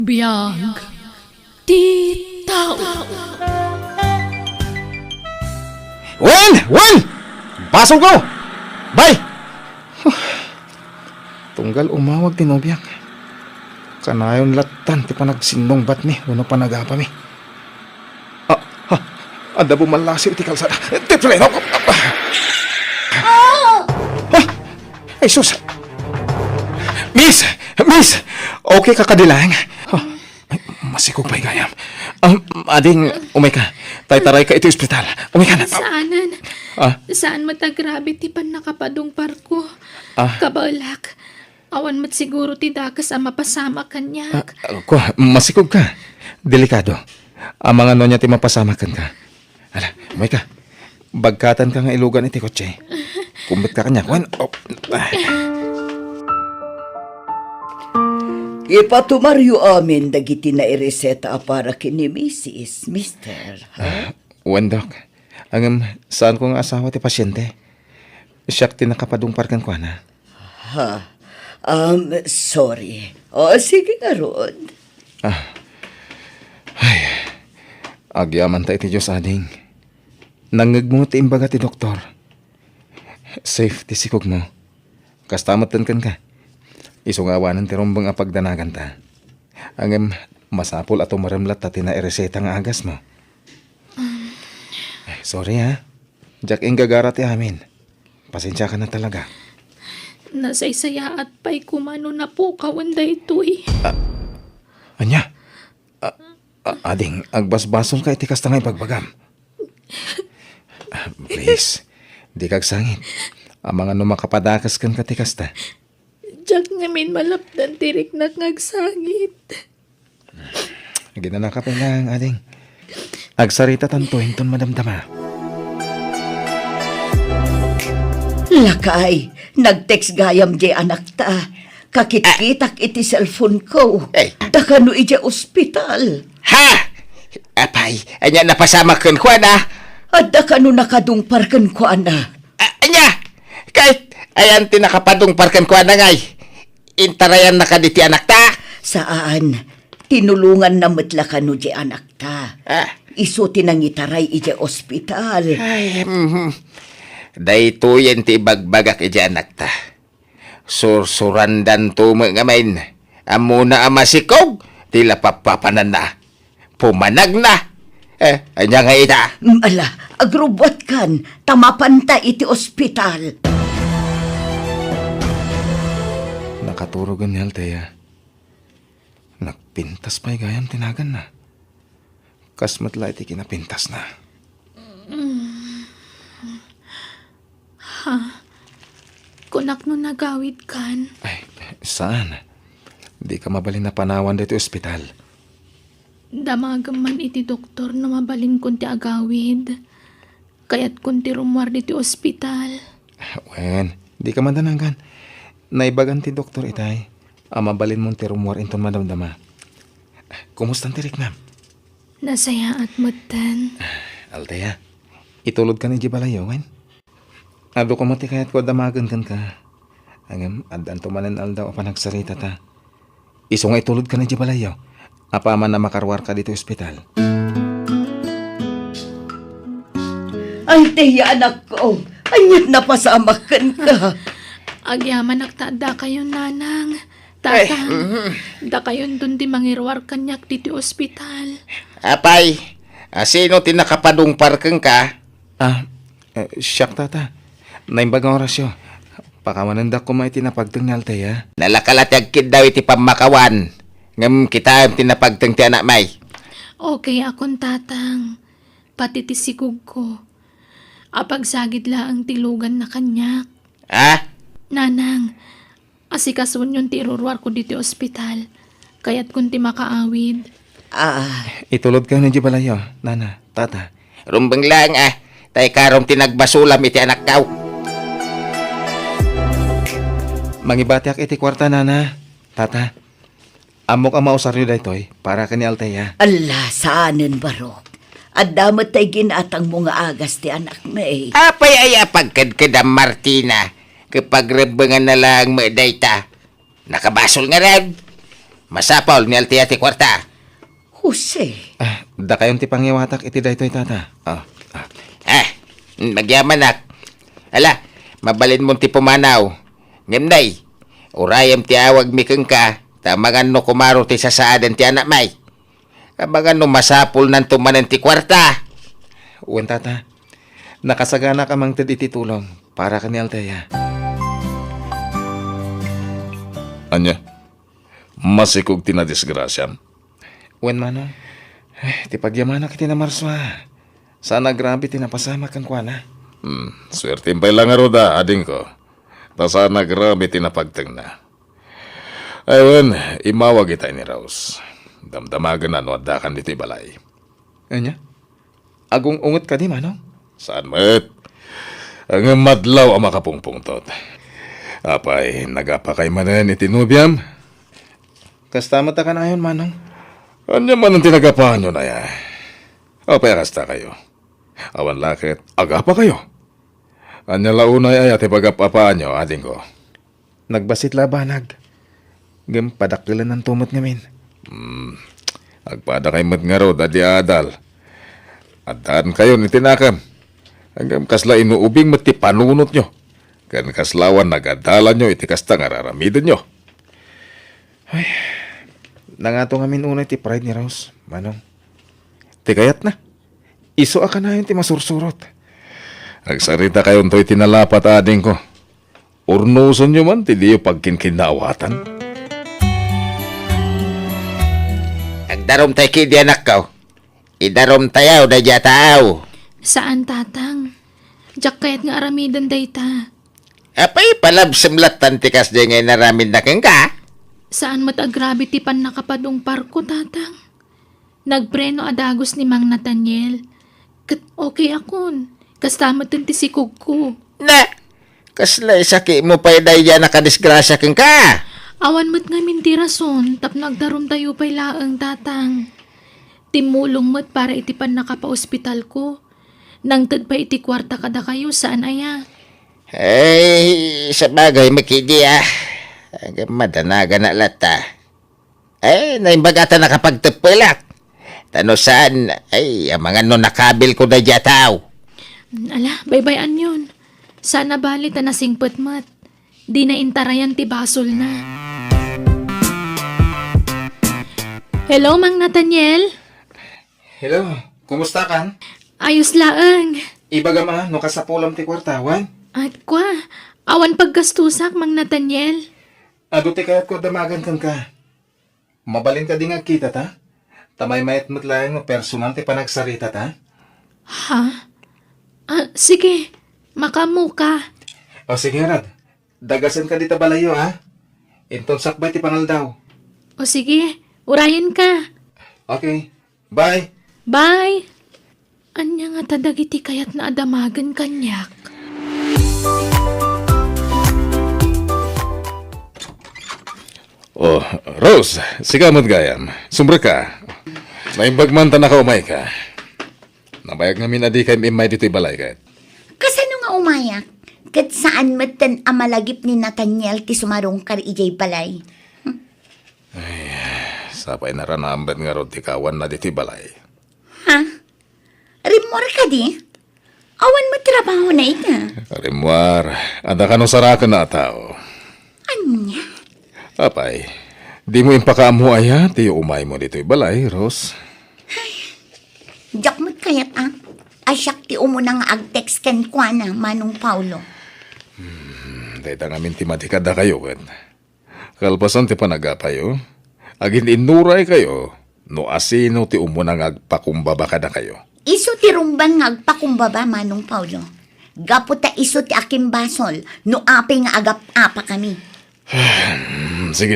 Biyag ti tao. Wen! Pasok ko! Bay! Tunggal umawag ti nobyak. Kanayon latan ti panagsinong bat mi. Uno pa nagapa mi. Anda bumalasi ti kalsada. Ti pleno ko. Ay sus! Miss! Okay ka kadilang? Masikog pa higayam. Ading, umay ka. Tay-taray ka iti ospital. Umay ka na. Saanan? Ah? Saan matagrabe ti pan nakapadong parko? Ah? Kabalak. Awan mat siguro ti dakas ang mapasama kanyak. Masikog ka. Delikado. Ang mga nonya ti mapasamakan ka. Ala, umay ka. Bagkatan ka nga ilugan iti kotse. Kumbit ka kanya. Ipatumaryo amin dagiti na ireseta para kini Mrs. Mister, ha? Dok. Saan ko nga asawa ti pasyente? Siyak ti nakapadungparkan ko na. Ha? Sorry. O, sige nga ron. Agyaman ta iti Diyos ading. Nangag mo ti imbaga ti doktor. Safe ti sikog mo. Kastamatan kan ka. Isungawanan ti rumbang apagdanagan ta. Masapol ato maramlat ta tina-ireseta nga agas mo. Sorry ha. Jack gagara ti amin. Pasensya ka na talaga. Nasaysaya at pa'y kumano na po kawanda ito eh. Anya? Ading, agbasbasol ka iti kasta nga'y pagbagam. Please, di kag sangit. Ang mga numakapadakas kan ka ti kasta. Jack ngamin malapdan tirik na ngagsangit. Ginanakap lang, ading. Agsarita tanto hinton madamdama. Lakay, nag-text gayam di anak ta. Kakit-kitak iti cellphone ko. Ay. Dakano iti ospital. Ha! Apay, anya napasama kan ko na. At dakano nakadungparkan ko, ana. Anya! Kahit ayan tinakapadong parkan ko na ngay. Intarayan na ka di ti anak ta. Saan? Tinulungan na matlakano di anak ta. Iso tinangitaray iti ospital. Ay, dahito yan ti bagbagak iti anak ta. Sursurandan to mga main. Amo na amasikog, tila papapanan na. Pumanag na. Anya nga ita. Ala, agrobot kan. Tamapanta iti ospital. Nakaturogan ni Altea. Nagpintas pa'y gayam tinagan na. Kasmatla iti kinapintas na. Kunak no nagawid kan. Ay, saan? Di ka mabalin na panawan dito ospital. Damagam man iti doktor na mabalin kon ti agawid. Kaya't kon ti rumwar diti ospital. Wen, di ka mandananggan. Naibagan ti doktor itay. Mabalin mong ti rumwar inton madamdama. Kumusta ti riknam? Nasaya at matan. Altea, itulod ka ni Jibalayo, wen? Ado ko mati kaya't ko damagan kan ka. Adan tumanan aldaw panagsarita ta. Iso nga itulod ka ni Jibalayo. Apaman na makarwar ka dito ospital. Ay, teya anak ko. Anyat na pasamakan ka. Agyaman nagtada kayo nanang. Tatang, da kayon dun di mangirwar kanyak diti ospital. Apay, sino tinakapadong parkan ka? Siyak tata. Naimbagang orasyo. Pakamananda ko may tinapagtang ni Altea. Nalakalatag kid daw iti pamakawan. Ngam kita tinapagtang ti anak may. Okay akong tatang. Pati ti sikog ko. Apagsagid laang tilugan na kanyak. Nanang, asikasun yun ti irurwar ko dito ospital. Kaya't kun ti makaawid. Itulod ka ni Jibalayo, nana, tata. Rumbang lang tay karong tinagbasulam iti anak kaw. Mangibatiak iti kwarta, nana, tata. Amok ang mausaryo daytoy para ka ni Altea. Ala, saanin baro? At damat tay ginatang mga agas ti anak na eh. Apay ay pagkadkadam Martina. Kapag rebangan na lang mo dayta. Nakabasol nga rin. Masapol ni Altia ti kwarta. Jose, Da kayon ti pangyawatak iti daytoy tata. Magyaman nak. Ala, mabalin mo ti pumanaw. Ngemday, urayam ti awag mikeng ka, tamangan no kumaro ti sasaadan ti anak may. Kabangan no masapul nan tumanan ti kwarta. Uwan tata, nakasagana ka mang iti tulong para ka ni Altea. Anya, masikog tinadisgrasyam. Uwan manong, ti pagyamana kiti na marswa. Sana grabe tinapasama kang kuana. Swerte pa'y lang aroda, ading ko. Ta sana grabe tinapagtang na. Ayun, imawag itay ni Rose. Damdamagan na no adakan dito'y balay. Anya? Agong ungot ka di manong? Saan met? Ang madlaw ang makapungpungtot. Apay, nagapakay manan itinubyam. Kastama ta ka na ayon manong. Anya man ang tinagapahan nyo na ya. Apay, kasta kayo. Awan lakit, agapa kayo. Anya launay ay ati pagapapaan nyo, ading ko. Nagbasit labanag. Gam padakilan ng tumot ngamin. Agpada kay mat nga raw, dadi adal. Adaan kayo ni tinakam. Hanggang kasla inuubing mati panunot nyo. Kan kaslawan nagadalan nyo, iti kasta nga raramidin nyo. Nangato ngamin unay ti pride ni Rose, manong. Ti kayat na. Iso ka na yun ti masursurot. Agsarita kayo to'y tinalapat ading ko. Urnuson nyo man, ti diyo pagkinkinawatan. Agdarom tayo kidi anak ko. Idarom tayaw da tao. Saan tatang? Jak kayat nga aramidan dayta. Apay palabsimlat tantikas di ngay naramid na kang ka. Saan matagrabe ti pan nakapadong parko tatang? Nagpreno adagos ni Mang Nathaniel. Kat okay akon. Kasama ti sikog ko. Na, kaslay saki mo pa'y daya nakadisgrasya kang ka. Awan mo't nga minti rason, tap nagdarom tayo pa'y laang tatang. Timulong mo't para iti pan nakapa-ospital ko. Nang tad pa iti kwarta kada kayo, saan aya? Ay, sa bagay makidi madanaga na lata. Ay, naimbagata nakapagtapilak. Tano saan, ay, ang mga no nakabil ko na tao. Ala, baybayan yun. Sana balit na nasingpot mat. Di na intarayan ti basol na. Hello, Mang Nathaniel? Hello, kumusta kan? Ayos laang. Ibaga ma, no kasapulam ti kwartawan. At kwa, awan paggastusak, Mang Nathaniel. Ado ti kayat ko damagan kan ka. Mabalin ka di nga kita ta? Tamay mayat matlayan mo personal ti panagsarita ta? Ha? Sige, makamuka. O sige Rad, dagasan ka dita balayo ha? Inton sakbay ti pangaldaw. O sige, urayan ka. Okay, bye! Bye! Anya nga tadagiti kayat na adamagan kanyak. Oh, Rose, sigamot gayam. Sumbre ka. Naimbagmanta na ka umay ka. Nabayag namin adi kay imay dito'y balay kahit. Kasano nga umayak? Kat saan matan amalagip ni Nathaniel ti sumarong kar ijay balay? Sapay naranamban nga ro ti kawan na dito'y balay. Ha? Rimor ka di? Awan mo trabaho na ita. Rimwar, anda ka no sarakan na tao. Anya? Apay, di mo impakaamu aya, tiyo umay mo dito'y balay, Rose. Diyak mo't kayat asyak ti umunang ag-text ken kwa na Manong Paulo. Dahita ngamin ti matikada kayo, ken. Kalpasan ti panagapayo, agin inuray kayo, no asino ti umunang agpakumbaba kada kayo. Iso ti rumban nga agpakumbaba Manong Paulo. Gapo ta iso ti aking basol, no ape nga agap-apa kami. Sige.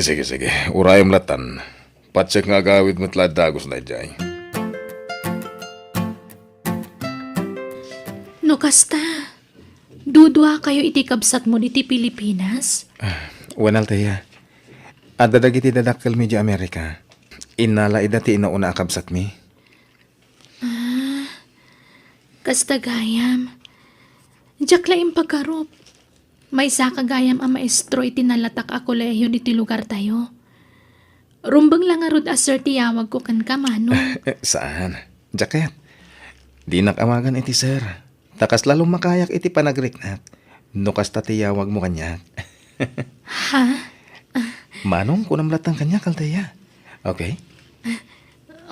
Urayom latan. Patsek nga gawid mo't ladagos na jay. No kasta, dudwa kayo iti kabsat mo diti Pilipinas? Wanal taya. Adadag iti dadakkel mi di Amerika. Inala idati inauna akabsat mi. Kasta gayam. Diyak laing pagkarup. May sa kagayam ang maestro iti nalatak a kolehiyo diti lugar tayo. Rumbang lang nga rod sir tiyawag ko kan ka, Manong. Saan? Jacket. Di nakamagan iti sir. Takas lalong makayak iti panagriknat. Nukas tatiyawag mo kanyak. Ha? Manong, kunamlat ng kanyak, Althea. Okay?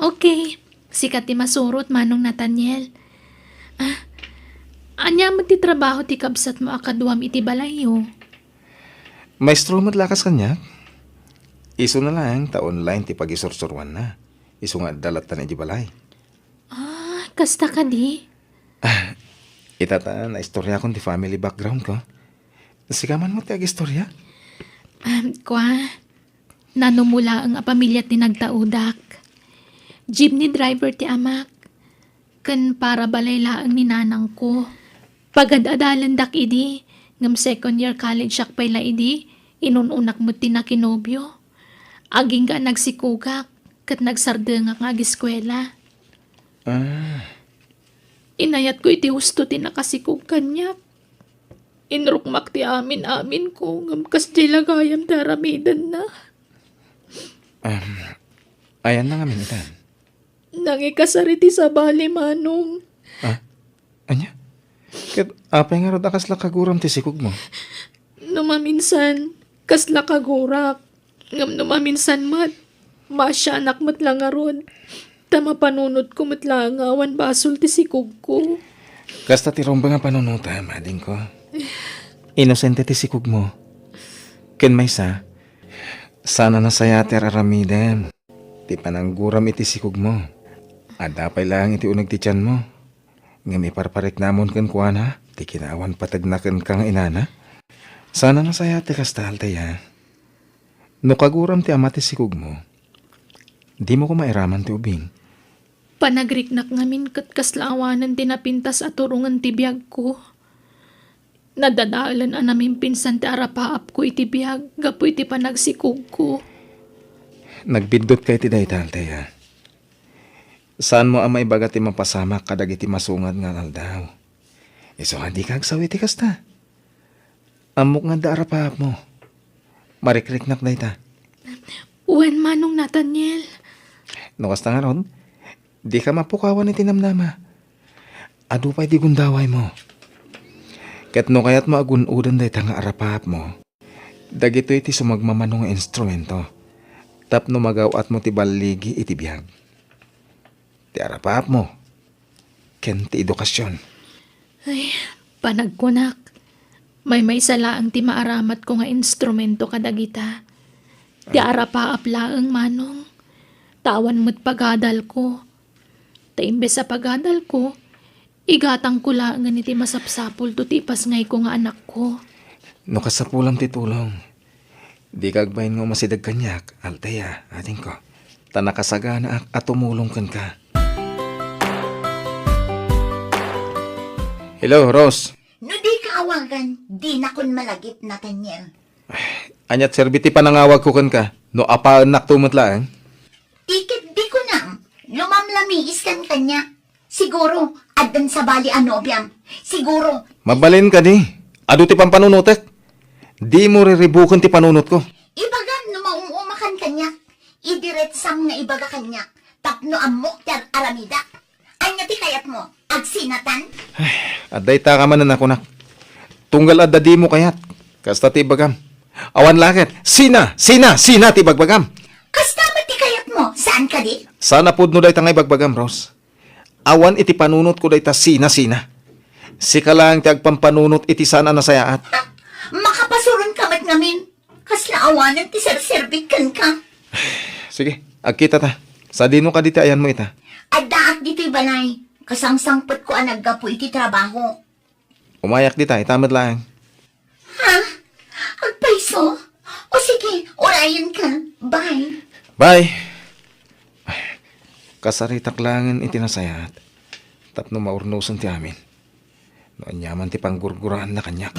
Okay. Sikat ti masurot, Manong Nathaniel. Anya mo ti trabaho ti kabsat mo akaduam iti balayo. Maestro lakas kanyak. Iso na lang, ta-online ti pag-isursurwan na. Iso nga dalatan iti balay. Kasta ka di? Itata na istorya kong ti family background ko. Sigaman mo ti ag-istorya? Kwa, nanumula ang pamilya ti nagtaudak. Jeepney driver ti amak. Kan para balay laang ni nanang ko. Pagad-adalan dak idi, ngam second year college siyak pay la idi, inununak mo ti nakinobyo. Aging ka nagsikugak, kat nagsardengak nga ag-eskwela. Inayat ko iti husto ti nakasikog kanyak. Inrukmak ti amin ko, ngam kas di lagayam daramidan na. Ayan na nga minitan. Nangikasari ti sa bali, Manong. Anya? Kat apay nga rod akas lakaguram ti sikog mo. Numaminsan, kasla kagurak. Ngam numaminsan mat. Masya anak mat lang aron. Tama panunod ko mat lang awan basol ti sikog ko. Kasta ti romba nga panunuta, mading ko. Inosente ti sikog mo. Ken may sana nasaya ti aramiden. Ti panangguram iti sikog mo. Adapay lang iti unag ti tiyan mo. Ngam iparparik namon ken kuana, ti kinawan patagnaken kang inana. Sana nasaya ti kasta, Althea. No kaguram ti ama ti sikog mo, di mo ko mairaman ti ubing. Panagriknak ngamin kat kaslaawanan tinapintas at turungan ti biyag ko. Nadadaalan namin pinsan ti arapaap ko iti biyag, gapo iti panagsikog ko. Nagbindot kay ti dayta, Althea. Saan mo amay baga ti mapasama kadag iti masungad nga aldaw? Iso nga di kagsawi ti kasta. Amok nga da arapaap mo. Marikriknak dayta. Uwan, Manong Nathaniel. No kasta nga ron, di ka mapukawan iti namnama. Adu pa'y di gundaway mo. Ket no kayat mo agunudan dayta nga arapaap mo. Dagito iti sumagmamano nga instrumento. Tapno magawat mo ti baligi iti biyag. Ti arapaap mo. Ken ti edukasyon. Ay, panagkunak. May salaang ti maaramat ko nga instrumento kadagita. Ti arapaap laeng, Manong. Tawan mo't pagadal ko. Ta imbes sa pagadal ko, igatang ko lang iti masapsapol to tipas ngay ko nga anak ko. No kasapulam ti tulong. Di kagbayin nga masidag kanyak, Althea, ating ko. Tanakasagana at tumulong kan ka. Hello, Rose. No di ka awagan, di na kun malagip, Nathaniel. Anyat serbiti panangawag ko kan ka. No apaan naktumutlaan. Tikit di ko na. Lumamlamiis kan kanya. Siguro, adan sa bali anobyam. Siguro, Mabalin ka di. Ado ti pampanunutek. Di mo riribukan ti panunot ko. ibagan no mauumakan kanya. Idiretsam nga ibaga kanya. Tapno amok ter aramida. Anya ti kayat mo, agsinatan? Aday ta ka man na nakunak. Tunggal adda di mo kayat. Kasta ti bagam. Awan lakit. Sina ti bagbagam. Kasta ba ti kayat mo? Saan ka di? Sana pud no day tangay bagbagam, Rose. Awan iti panunot ko day ta sina. Sika lang ti agpampanunot iti sana nasayaat. Makapasuron ka mat ngamin. Kasla awanan ti serserbikan ka. Sige, agkita ta. Sa dino ka diti ayan mo ita. Adaak dito'y balay. Kasangsangpot ko ang naggapo iti trabaho. Umayak dita, itamad lang. Ha? Agpaiso? O sige, orayan ka. Bye. Bye! Ay, kasaritak langin itinasayat. Tapno maurnosan ti amin. Noon yaman ti panggurgurahan na kanyak.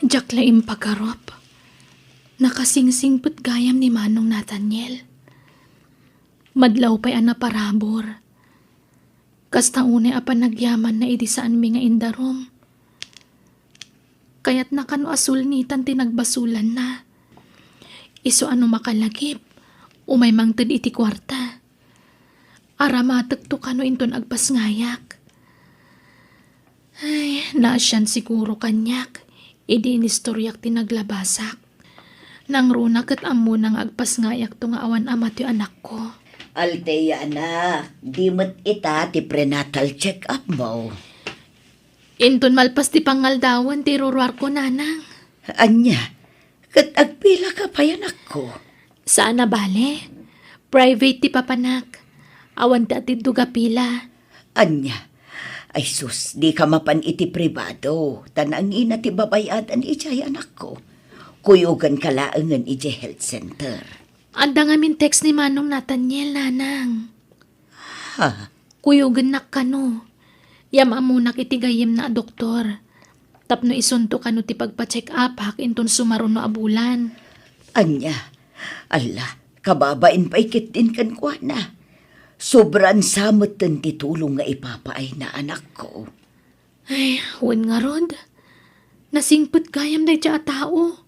Jaklaim pagkarop. Nakasingsing put gayam ni Manong Nathaniel. Madlaw pa'y anaparabor. Kasta une apa nagyaman na iti saan mi nga indarom. Kaya't nakano asulnitan tinagbasulan na. Iso ano makalagip, umay mangtid iti kwarta. Aramatag to kano inton agpas ngayak. Ay, naasyan siguro kanyak, idi inistoryak tinaglabasak. Nang runa kat amo nang agpas ngayak to nga awan amat yung anak ko. Alteya anak, di mo't ita ti prenatal check-up mo. Inton malpas ti pangaldawan ti ruruar ko nanang. Anya, kat agpila ka pa yan ako. Saan na bale? Private ti papanak. Awan ti atid duga pila. Anya, ay sus, di ka mapan iti pribado. Tanang ina ti babayadan iti anak ko. Kuyugan kalaangan iti health center. Anda nga min text ni Manong Nathaniel, nanang. Ha? Kuyugan nak kano. Yam amunak iti gayem na doktor. Tapno isunto kano ti pagpa-check up hak inton sumaron no abulan. Anya, ala, kababain pa ikit din kan kwa na. Sobran samot ten titulong nga ipapaay na anak ko. Ay, huwag nga rod. Nasingput gayam na iti a tao.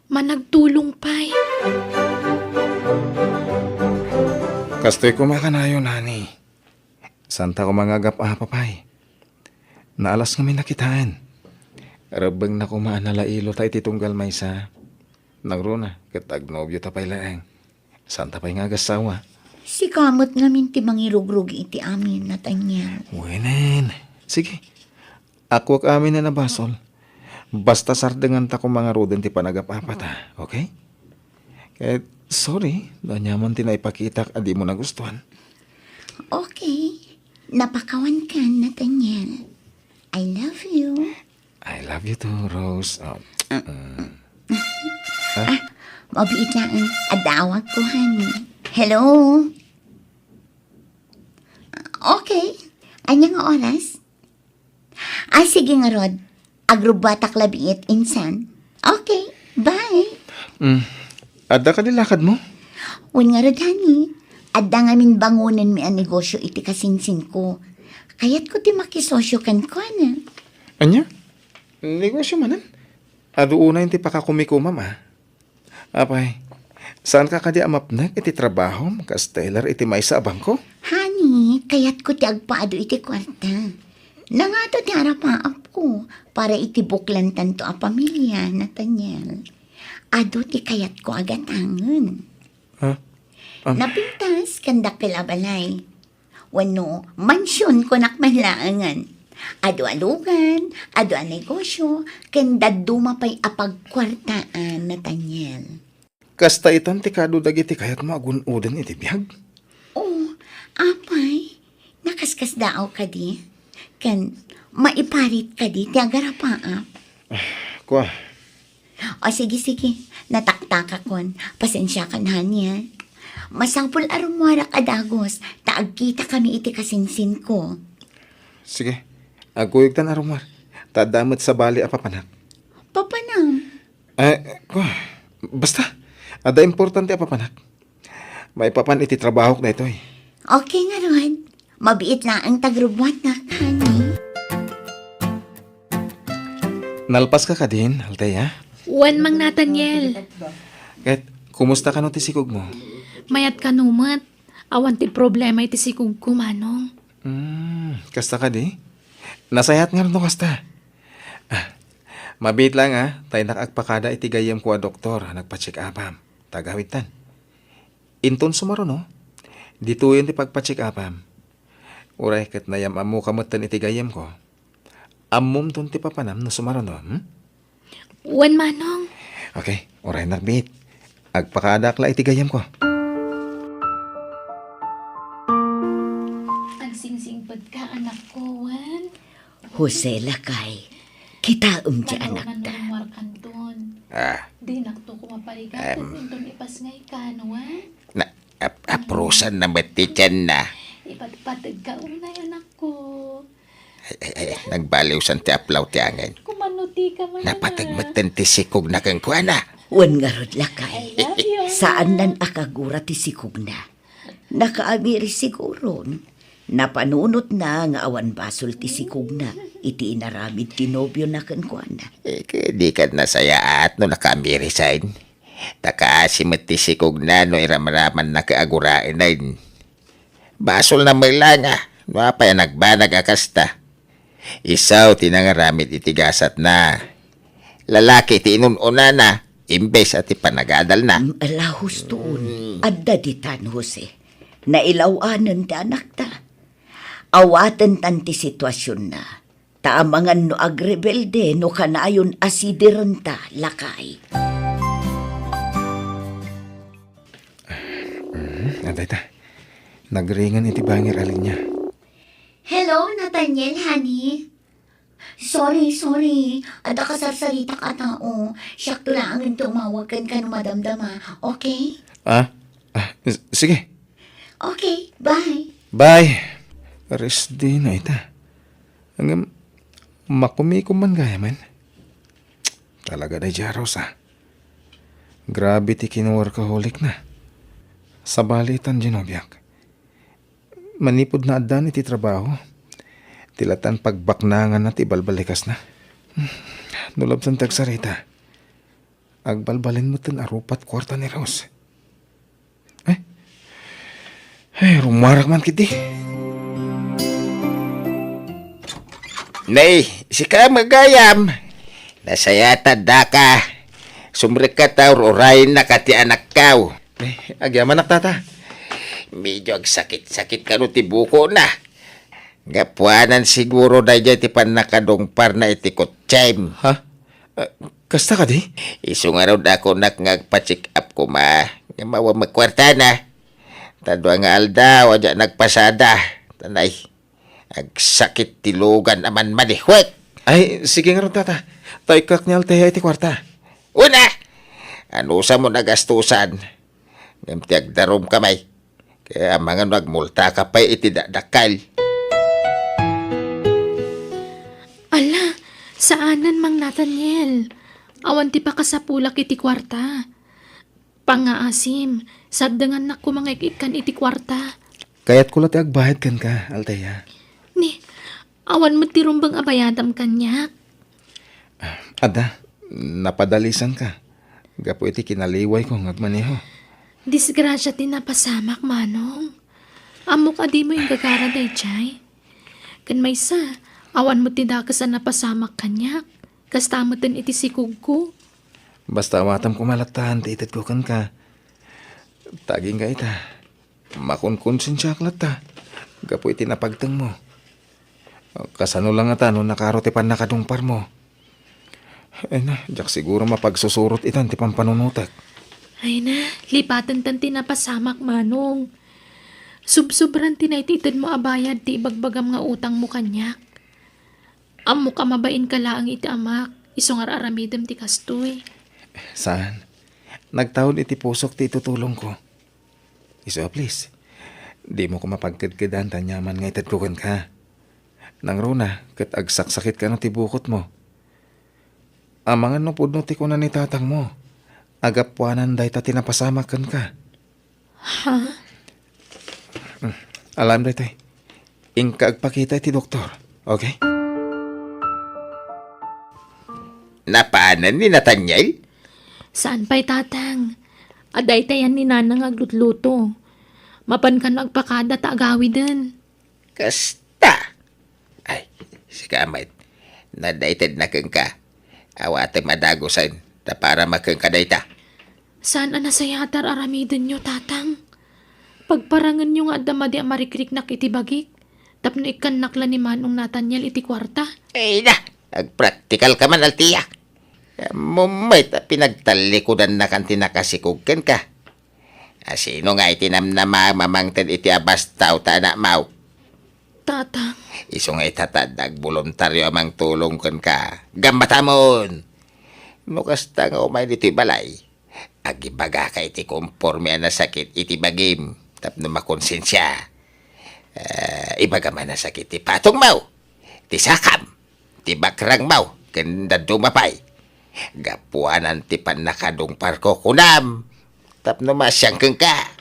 Managtulong pa'y. Kastoy ko makanayo, nani. Santa ko mangagap papay. Naalas nga may nakitaan. Rabang na kumaan na lailo tayo titunggal may sa. Nagruna, katag nobyo tapay laeng. Santa pa'y nga gasawa. Si kamot namin ti mangirugrug iti amin na tanya. Wenen. Sige. Ako ak amin na nabasol. Basta sardengan ta ko mga roden ti panagapapata. Okay? Kaya, sorry. Danyaman ti naipakitak adi mo nagustuhan. Okay. Napakawan ka, Nathaniel. I love you. I love you too, Rose. Oh, Mabiit lang ang adawag ko, honey. Hello? Okay. Anya nga oras? Sige nga, Rod. Agrubatak labiit insan. Okay. Bye. Ada ka nilakad mo? Un nga, Rod, honey. Adda nga min bangunan mi ang negosyo iti kasinsin ko. Kaya't ko ti makisosyo kan ko, na. Anya? Negosyo manan? Ado una yung ti pakakumikumam, Apay, saan ka kadi amapnag iti trabaho? Kas Taylor iti may sa abang ko? Honey, kaya't ko ti agpaado iti kwarta. Nangato ti harapaap ko para iti buklan tanto a pamilya, Nathaniel. Ado ti kayat ko agatangan. Ha? Napintas kandak kilabalay. Wano, mansyon ko nakmalaangan. Ado alugan, ado a negosyo, kanda dumapay apagkwartaan, Nathaniel. Kasta itan ti kado dagiti kayat mo agun-uden iti biyag? Oh, apay, nakaskas daaw ka di. Kan, maiparit ka di, ti agarapaap. Kwa, O sige, nataktak kon. Pasensya ka na niya. Masapul arumwarak adagos, taagkita kami iti kasinsin ko. sige. Aguyog tan arumar. Tadamot sa bali apapanak. Papanam, Kwa, basta. Ada importante apapanak. May papan iti trabaho na ito okay nga Rod. Mabiit na ang tagrubwat na honey. Nalpas ka din, Alteya? Wan mang Nathaniel. Kahit, kumusta ka no ti sikog mo? Mayat ka numat. Awan ti problema iti sikug ko, Manong. Kasta ka di? Nasayat nga rin no kasta. Mabit lang tayo nakagpakada iti gayam ko a doktor, nagpa-check upam. Tagawitan. Inton sumaro no? Dito yun ti pagpa-check upam. Uray kat nayam amu kamutan iti gayam ko. Amum ton ti papanam no sumaro no? Wan, Manong. Okay, uray nagbit. Agpakadak la iti gayam ko. Agsingsingpad ka, anak ko, Wan. Jose Lakay, kita di anak ta. Manong kanton. Di nakto ko maparigat. Inton ipas ngay ka, no, Wan? Aprosan na matityan na. Ipatpatag ka, unay, anak ko. Nagbaliw san ti aplaw ti angin. Kumanuti ka man, Napatagmatan ti sikog na kang kuana. Wan nga Rod Lakay, I love you. saan nan akagura ti sikog na? Nakaamiri siguro. Napanunot na nga awan basol ti sikog na. Iti inaramid ti nobyo na kankwana. Di ka nasayaat no nakami-resign. Takaasimot ti sikog na no iramraman na kaagurain na yun. Basol na may langa. No apay nagbanag akasta. Isaw tinangaramid itigasat na. Lalaki ti inununa na. Imbes at ipanagadal na. Alahos tuon. Adda ditan, Jose. Nailawanan ti anak ta. Awatan tan ti sitwasyon na. Taamangan no agrebelde no kanayon asidiran ta lakay. Aday ta. Nagringan iti bangir alin niya. Hello, Nathaniel, honey. Sorry. Ada ka sarsarita ka tao. Siyak lang ang tumawagan ka no madamdama. Okay? Sige. Okay, bye. Bye. Ares di na ita. Hanggang makumikom man gaya man. Talaga na Jaros Grabe ti kinuworkaholic na. Sa balitan ginobyak. Manipod na adan iti trabaho. Tilatan pagbaknangan na ti balbalikas na. Nulab san tagsarita. Agbalbalin mo tan arupat kwarta ni Rose. Rumarak man kiti. Nay, si ka magayam. Nasayata da ka. Sumrik ka taur orayin na kati anak kaw. Agyaman tata. Medyo sakit ka no ti buko na. Gapuanan siguro na dyan ti panakadongpar na iti kotsem. Ha? Kasta ka di? Isong araw na ako ngagpa-check up ko ma. Nga mawa magkwarta na. Tadwa nga alda, wadya nagpasada. Tanay, agsakit tilugan aman manihwek. Ay, sige nga ron tata. Tay kak niya altaya iti kwarta. Una, ano sa mo nagastusan? Ngamtiag darom kamay. Kaya mga nagmulta ka pa iti dadakal. Ala, saanan mang Nathaniel? Awan ti pa kasapulak iti kwarta. Pangaasim, sabdangan na kumangikit iti kwarta. Kaya't kulat agbahid kan ka, altaya. Ni, awan mo ti rumbang abayadam kanyak. Ada, napadalisan ka. Gapo iti kinaliway ko ngagmaneho. Disgrasya ti napasamak, manong. Amok adi mo yung gagara day, chay. Kan may sa, awan mo ti dakas na napasamak kanyak. Kasta mo tin iti sikug ko. Basta awatam kumalatahan ti itit ko kan ka. Taging ka ita. Makunkun siya ta. Gapo iti napagtang mo. Kasano lang ata no nakarote pan nakadungpar mo. Na, jak siguro mapagsusurot itan ti pampanunutak. Ay na, lipatan tan ti napasamak, manong. Subsobran ti naititid mo abayad ti ibagbagam nga utang mo kanyak. Amo ka mabain ka laang iti amak. Isong aramidem ti kastoy. Saan? Nagtaon iti pusok ti itutulong ko. Iso, please. Di mo ko mapagkadkadan tanyaman nga itadkukan ka. Nang runa, kat agsaksakit ka no ti bukot mo. Amangan no pudno ti kunan ni tatang mo. Agapuanan day ta tinapasamakan ka. Ha? Alam day tay. Ingka agpakita ti doktor. Okay? Napaanan ni Nathaniel? Saan pa'y tatang? Aday tayan ni nanang aglutluto. Mapan ka nagpakada ta agawi din. Kasta. Ay, si kamay. Nadaitid na kang ka. Awate madagosan. Ta para makang kadayta. Saan anasayatar aramidin nyo, tatang? Pagparangan nyo nga damadi amarikrik na kitibagik. Tapno ikan nakla ni Manong Nathaniel iti kwarta. Ay na, agpraktikal ka man altiya. Mumay ta pinagtalikudan na kan tinakasikugken ka. Sino nga itinamnama mamangten iti abastaw ta na mau. Tatang, Iso nga itatad voluntaryo amang tulong kan ka. Gambatamon. Mukasta nga umay dito balay. Agibaga ka iti konforme na sakit iti bagim. Tapno makonsensya. Ibaga man na sakit ti patong mau. Ti sakam. Ti bakrang mau. Kanda dumapay. Gapuanan ti panakadong parko kunam. Tapno masyang keng ka.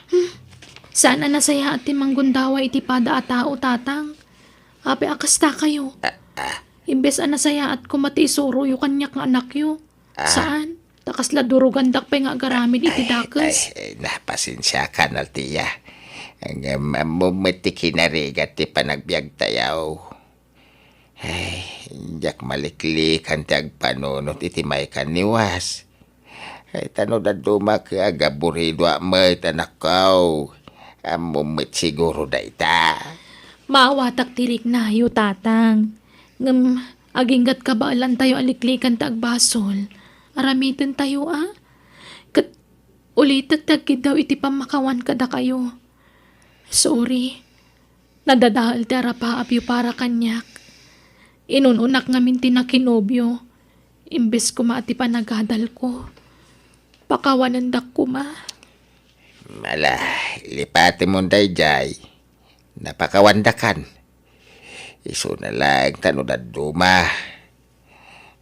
Sana nasaya ati manggundawa iti pada at tao tatang. Ape akasta kayo. Imbes nasaya at kumati isuro yung kanyak nga anak yo. Saan? Takas la durugandak pa nga garamid iti dakas. Napasensya ka na, tiya. Ang mamumiti kinarigat ti panagbiag tayaw. Ay, jak maliklikan ti agpanunot iti may kaniwas. Ay, tano na dumak agaburido amay tanakaw. Amumit siguro da ita. Maawatak tirik na yu tatang. Ngam, aginggat ka ba alan tayo aliklikan ta agbasol. Aramitin tayo Kat ulitat tagkid daw iti pamakawan kada kayo. Sorry. Nadadahal ti arapaap yu para kanyak. Inununak ngamin tinakinobyo. Imbes ko maati panagadal ko. Pakawanandak ko ma. Mala, lipati mo dayjay. Napakawandakan. Iso na lang tano na duma.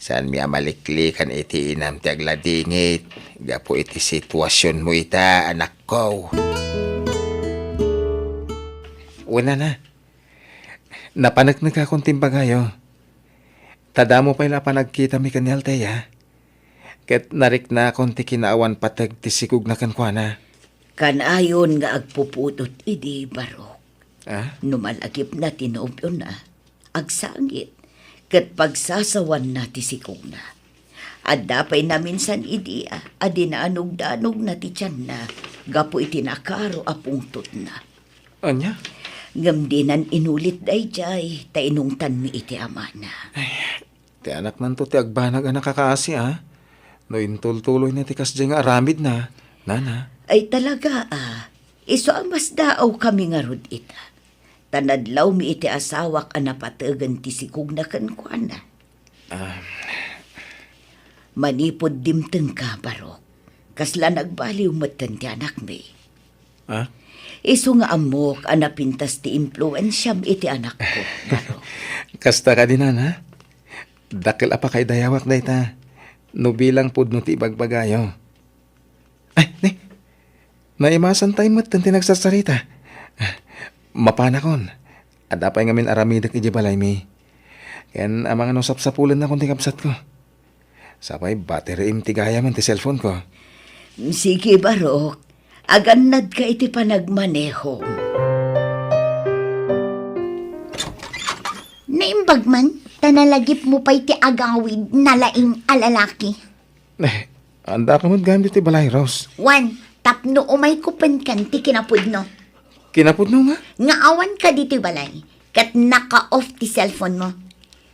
Saan mi amaliklikan iti inam ti agladingit. Gapo iti sitwasyon mo ita, anak ko. Wala na. Napanagnaga akong timbagayo. Tadamo pa ila panagkita mi kanyal teya. Ket narik na akong ti kinaawan patag ti sikug na kankwana. Kanayon nga agpuputot idi barok. Ah? Numalagip na tinobyo na. Agsangit. Kat pagsasawan na ti sikog na. At dapay na minsan idi adinaanog-danog na ti tiyan na. Gapo iti nakaro apungtot na. Anya? Ngam dinan inulit dayjay, tainungtan mi iti amana. Ti anak nanto ti agbanag anak kakaasi No intultuloy na ti kasdi nga aramid na. Nana. Ay talaga iso ang mas daaw kami nga rod ita. Tanadlaw mi iti asawak anapatagan ti sikog na kankwana. Manipod dimteng ka, barok. Kasla nagbaliw matan ti anak mi. Ah? Iso nga amok anapintas ti impluensyam iti anak ko, barok. Kasta ka din ha? Dakil apa kay dayawak day ta. No bilang pud no ti bagbagayo. Ay, ne. Naimasan tayo matan ti nagsasarita. Mapanakon. Adapay ngamin aramidak iji balay mi. Ken amang ano sapsapulan na kung ti kapsat ko. Sapay battery im ti gaya man ti cellphone ko. Sige, barok. Agannad ka iti panagmaneho. Naimbag man, tanalagip mo pa iti agawid na laing alalaki. Anda ka mo't gamit ti balay, Rose. Wan, tapno umay kupan kan ti kinapudno. Kinapudno nga? Nga awan ka dito balay, kat naka-off ti cellphone mo.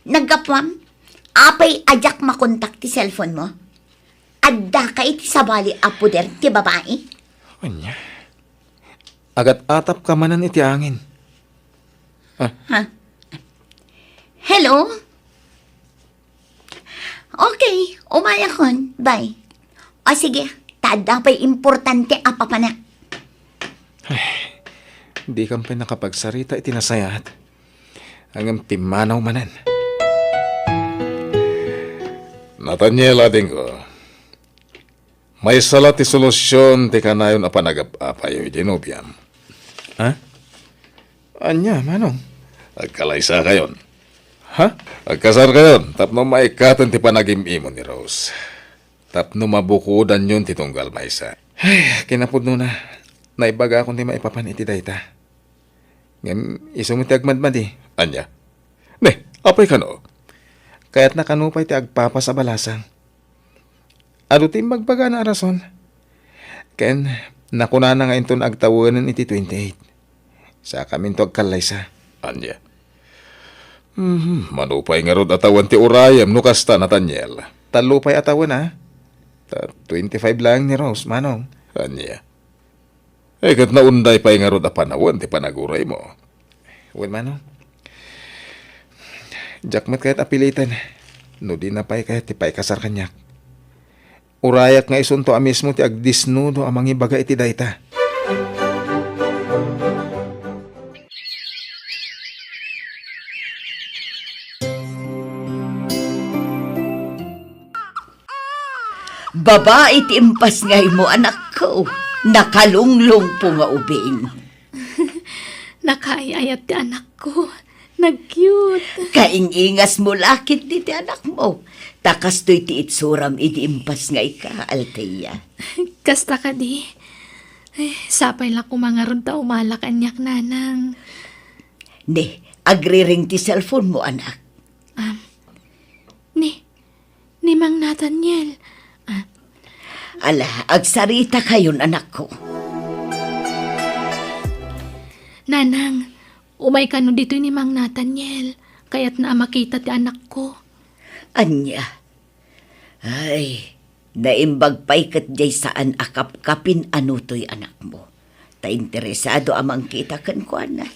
Nagapwam, apay ajak makontak ti cellphone mo. Adda ka iti sabali apuder ti babae. Anya? Agat atap ka manan iti angin. Hello? Okay, umayakon. Bye. O sige, tada pa'y importante apa na. Di kang pinakapagsarita iti nasayat. Hanggang pimanaw manan. Nathaniel ading ko. May sala ti solusyon ti kanayon apa nagapapayo itinubyam. Ha? Anya, manong? Agkalaysa kayon. Ha? Agkasar kayon, tapno maikatan ti panagimimon ni Rose. Tapno mabukudan yun ti tunggal maysa. Ay, kinapudno na. Naibaga akong di maipapan iti dayta. Ngam, isong iti agmadmad Anya? Ne, apay ka no? Kaya't nakanupay ti agpapa sa balasang. Ado ti magbaga na rason. Ken, nakuna na nga inton agtawanan iti 28. Sa kamin to agkalaysa. Anya? Manupay nga rod atawan ti urayam no kasta Nathaniel. Talupay atawan 25 lang ni Rose, manong. Anya? Ay kat naunday pa'y nga rod apanawan ti panaguray mo. Well, manong. Jakmat kahit apilitan. No di na pa'y kahit ti pa'y kasar kanyak. Urayak nga isunto mismo ti agdisnudo amang ibaga iti dayta. Babae ti impas ngay mo, anak ko. Nakalunglong po nga ubing. Nakaayayat ti anak ko. Nag-cute. Kaingingas mo lakit di ti anak mo. Takas to'y ti itsuram iti impas nga ika, Althea. Kasta ka di. Sapay lang kumangaron ta umala kanyak, nanang. Ne, agri-ring ti cellphone mo, anak. Ni Mang Nathaniel. Ala, agsarita kayon, anak ko. Nanang, umay ka no dito ni Mang Nathaniel. Kaya't na makita ti anak ko. Anya. Ay, naimbag pa'y kat jay saan akap-kapin ano to'y anak mo. Ta interesado amang kita kan ko na.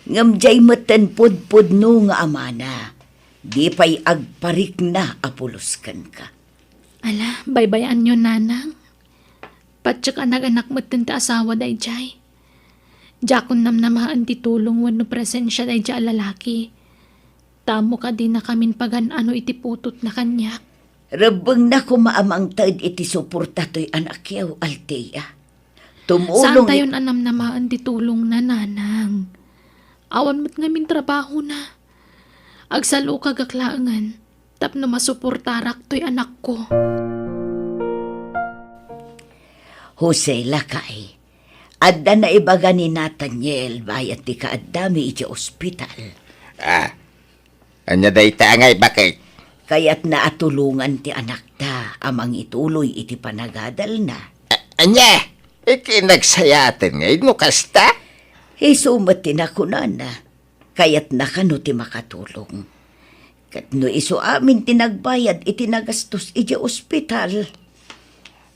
Ngam jay matan pud no nga amana. Di pa'y agparik na apulos kan ka. Ala, baybayan nyo, nanang. Patsyak anak-anak mo ta asawa day jay. Jakon namnamaan ti tulong wano presensya day jay lalaki. Tamo ka din na kamin pagan ano iti putot na kanyak. Rabang na kumaamang taid iti suporta to'y anak yaw, Althea. Saan Tumulong tayon anam namaan ti tulong na, nanang? Awan mo't ngamin trabaho na. Agsalo kagaklangan, tapno masuportarak to'y anak ko. Jose Lakay, adda na ibaga ni Nathaniel bayat ti kaadami iti ospital. Anya day tangay bakit? Kaya't naatulungan ti anak ta amang ituloy iti panagadal na. Anya, ikinagsayatan ngayon mo kasta? Isumat ti nakunana, kaya't nakano ti makatulong. Kat no iso amin tinagbayad iti nagastos iti ospital.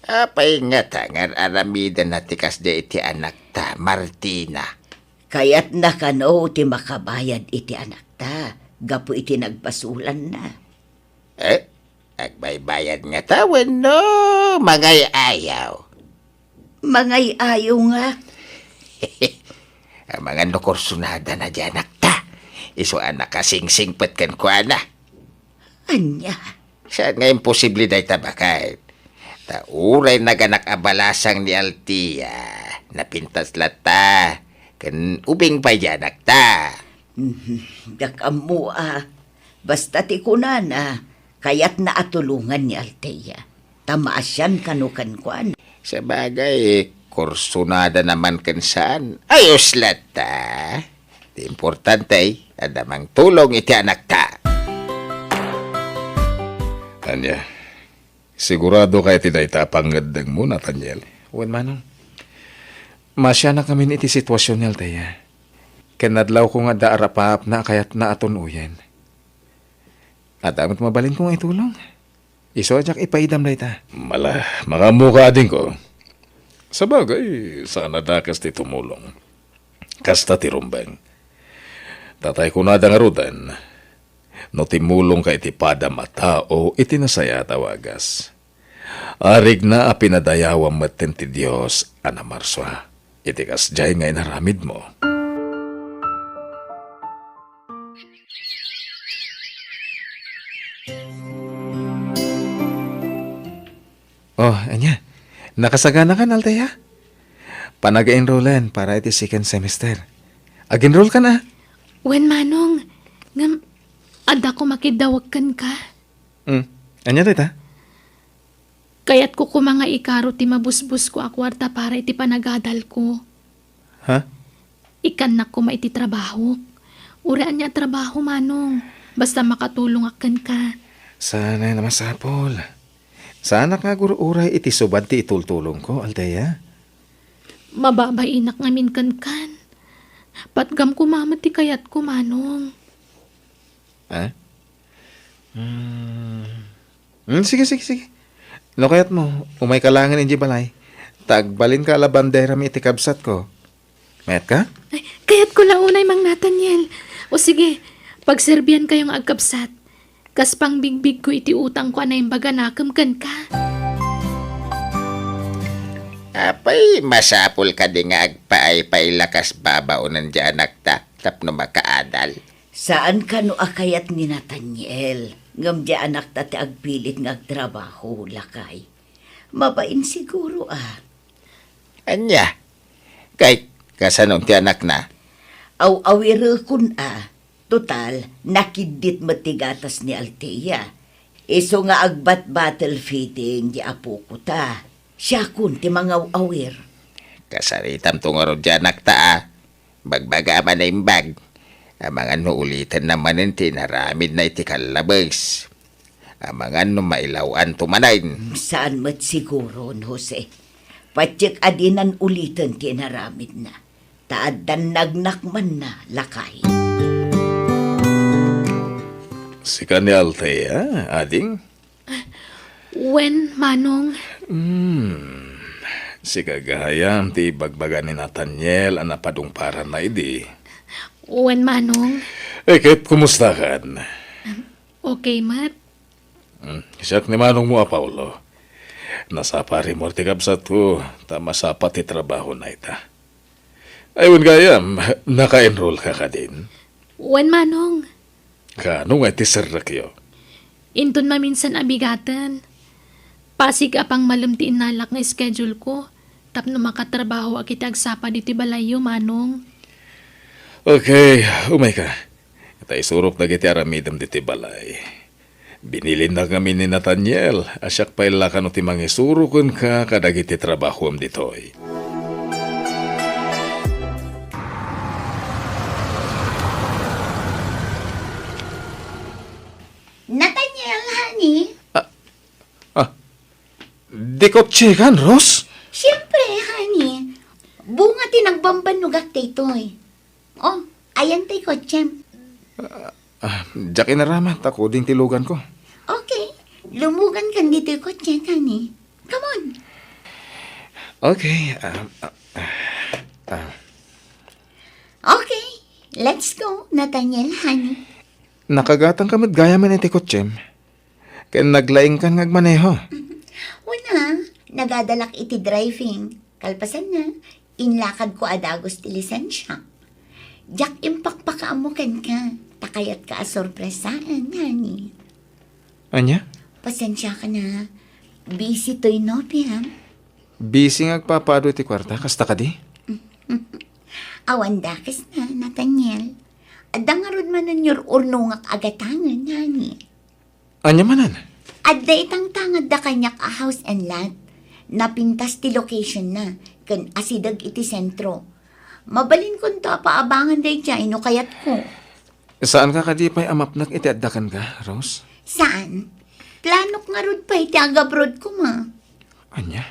Apay nga tangar aramida na tikas de iti anak ta, Martina. Kaya't nakano ti makabayad iti anak ta, gapu iti nagbasulan na. Agbaybayad nga tawan no, mangay ayaw. Mangay ayaw nga. Ang mga nukursunada na dyan anak ta. Iso anak kasing-singpet kan ko na. Anya, Saan nga imposible day tabakay? Ta uray naganak abalasang ni Althea. Napintas lata. Kan ubing pa dyan anak ta. dakam mo Basta ti kunana, kaya't naatulungan ni Althea. Tamaasyan kanukan kuan. Sa bagay, kursunada naman kan saan. Ayos lata. Di importante, adamang tulong iti anak ta. Anya, sigurado kaya tinay tapanggadang mo, Nathaniel. Wan manong. Masya na kami iti sitwasyon ni Althea. Kanadlaw ko nga daarapap na kaya't naatunuyan. At amat mabalin ko nga itulong. Iso ajak ipaidam na ita. Mga mukha din ko. Sa bagay, sana dakas ti tumulong. Kasta ti rumbeng. Tatay ko na dangarudan. No timulong ka iti padam at tao, iti nasaya tawagas. Arig na apinadayawang maten ti Diyos, Ana Marswa. Iti kasjay nga inaramid mo. Oh, anya. Nakasagana ka na, Althea. Panaga-enrollan para iti second semester. Ag-enroll ka na. Wen manong, ngam, ada ko makidawag kan ka. Anya dita? Kaya't ko kumanga ikaro ti mabusbus ko akwarta para iti panagadal ko. Ha? Ikan na ko maiti trabaho. Uraan niya trabaho, manong. Basta makatulong akan ka. Sana naman sapol. Sana nga gururay iti subad ti itultulong ko, Althea. Mababainak ngamin kan. Patgam ko mamat ti kayat ko, manong. Ha? Sige. No kayat mo, umay kalangan inji balay. Tagbalin ka ala bandera mi iti kabsat ko. Mayat ka? Ay, kayat ko launay, Mang Nathaniel. O sige, pagserbian kayong agkapsat. Kas pang bigbig ko iti utang ko anay baga nakam kan ka. Apay, masapul ka di nga agpaay lakas babaunan dyan anak ta. Tapno makaadal. Saan ka no akayat ni Nathaniel? Ngam di anak ta ti agpilit nga agtrabaho, Lakay. Mabain siguro Anya, kay kasanong ti anak na. Aw-awira kun Total, nakidit matigatas ni Althea. Iso nga agbat battle fitting di apo ko ta. Siya kun ti mga awir. Kasaritam tungaro dyan nakta. Bagbaga man na imbag. Ang mga ulitin naman yung tinaramid na iti kalabas. Ang mga mailawan tumanayin. Saan mat siguro, Jose? Patsik adinan ulitin tinaramid na. Taadan nagnakman na lakay. Si ni Althea, ading? When, Manong? Si kagayam ti bagbaga ni Nathaniel ang napadungparan na idi. When, Manong? Kit, kumusta kan? Okay, Mat? Siyak ni Manong mo, Paulo. Nasapari mo ti kapsat ko, tamasapat ti trabaho na ita. Ayun gayam, naka-enroll ka din. When, Manong? Kano nga ti serrakyo? Inton maminsan abigatan. Pasig apang malumti inalak nga schedule ko. Tapno makatrabaho akit agsapa dito balayo, Manong. Okay, umay ka. Ita isurok na giti aramidam diti balay. Binilin na kami ni Nathaniel. Asyak pa ila ka no ti mangisurukon ka kadagiti trabaho am ditoy. Nathaniel, honey. Di ko tsekan, Ros? Siyempre, honey. Bunga tinagbambanugak taytoy. Oh, ayan tay kotsem. Diyak inaramat ako ding tilugan ko. Okay, lumugan kan dito kotse, honey. Come on. Okay. Okay, let's go, Nathaniel, honey. Nakagatang kamad gaya man iti kotsem. Kaya naglaing kang ngagmaneho. Una, nagadalak iti driving. Kalpasan na, inlakad ko adagos ti lisensya. Jak impakpakaamukan ka. Takayat ka asorpresaan, honey. Anya? Pasensya ka na. Busy to'y nobya. Busy ngagpapado iti kwarta, kasta ka di? Awan dakes na, Nathaniel. Adangarod man nun your urnungak agatangan, honey. Anya manan? Adda itang tangad da kanyak a house and lot. Napintas ti location na. Kan asidag iti sentro. Mabalin ko to paabangan day dyan ino kayat ko. Saan ka kadi pa'y amapnak iti addakan ka, Rose? Saan? Planok nga rod pa iti agabrod ko ma. Anya?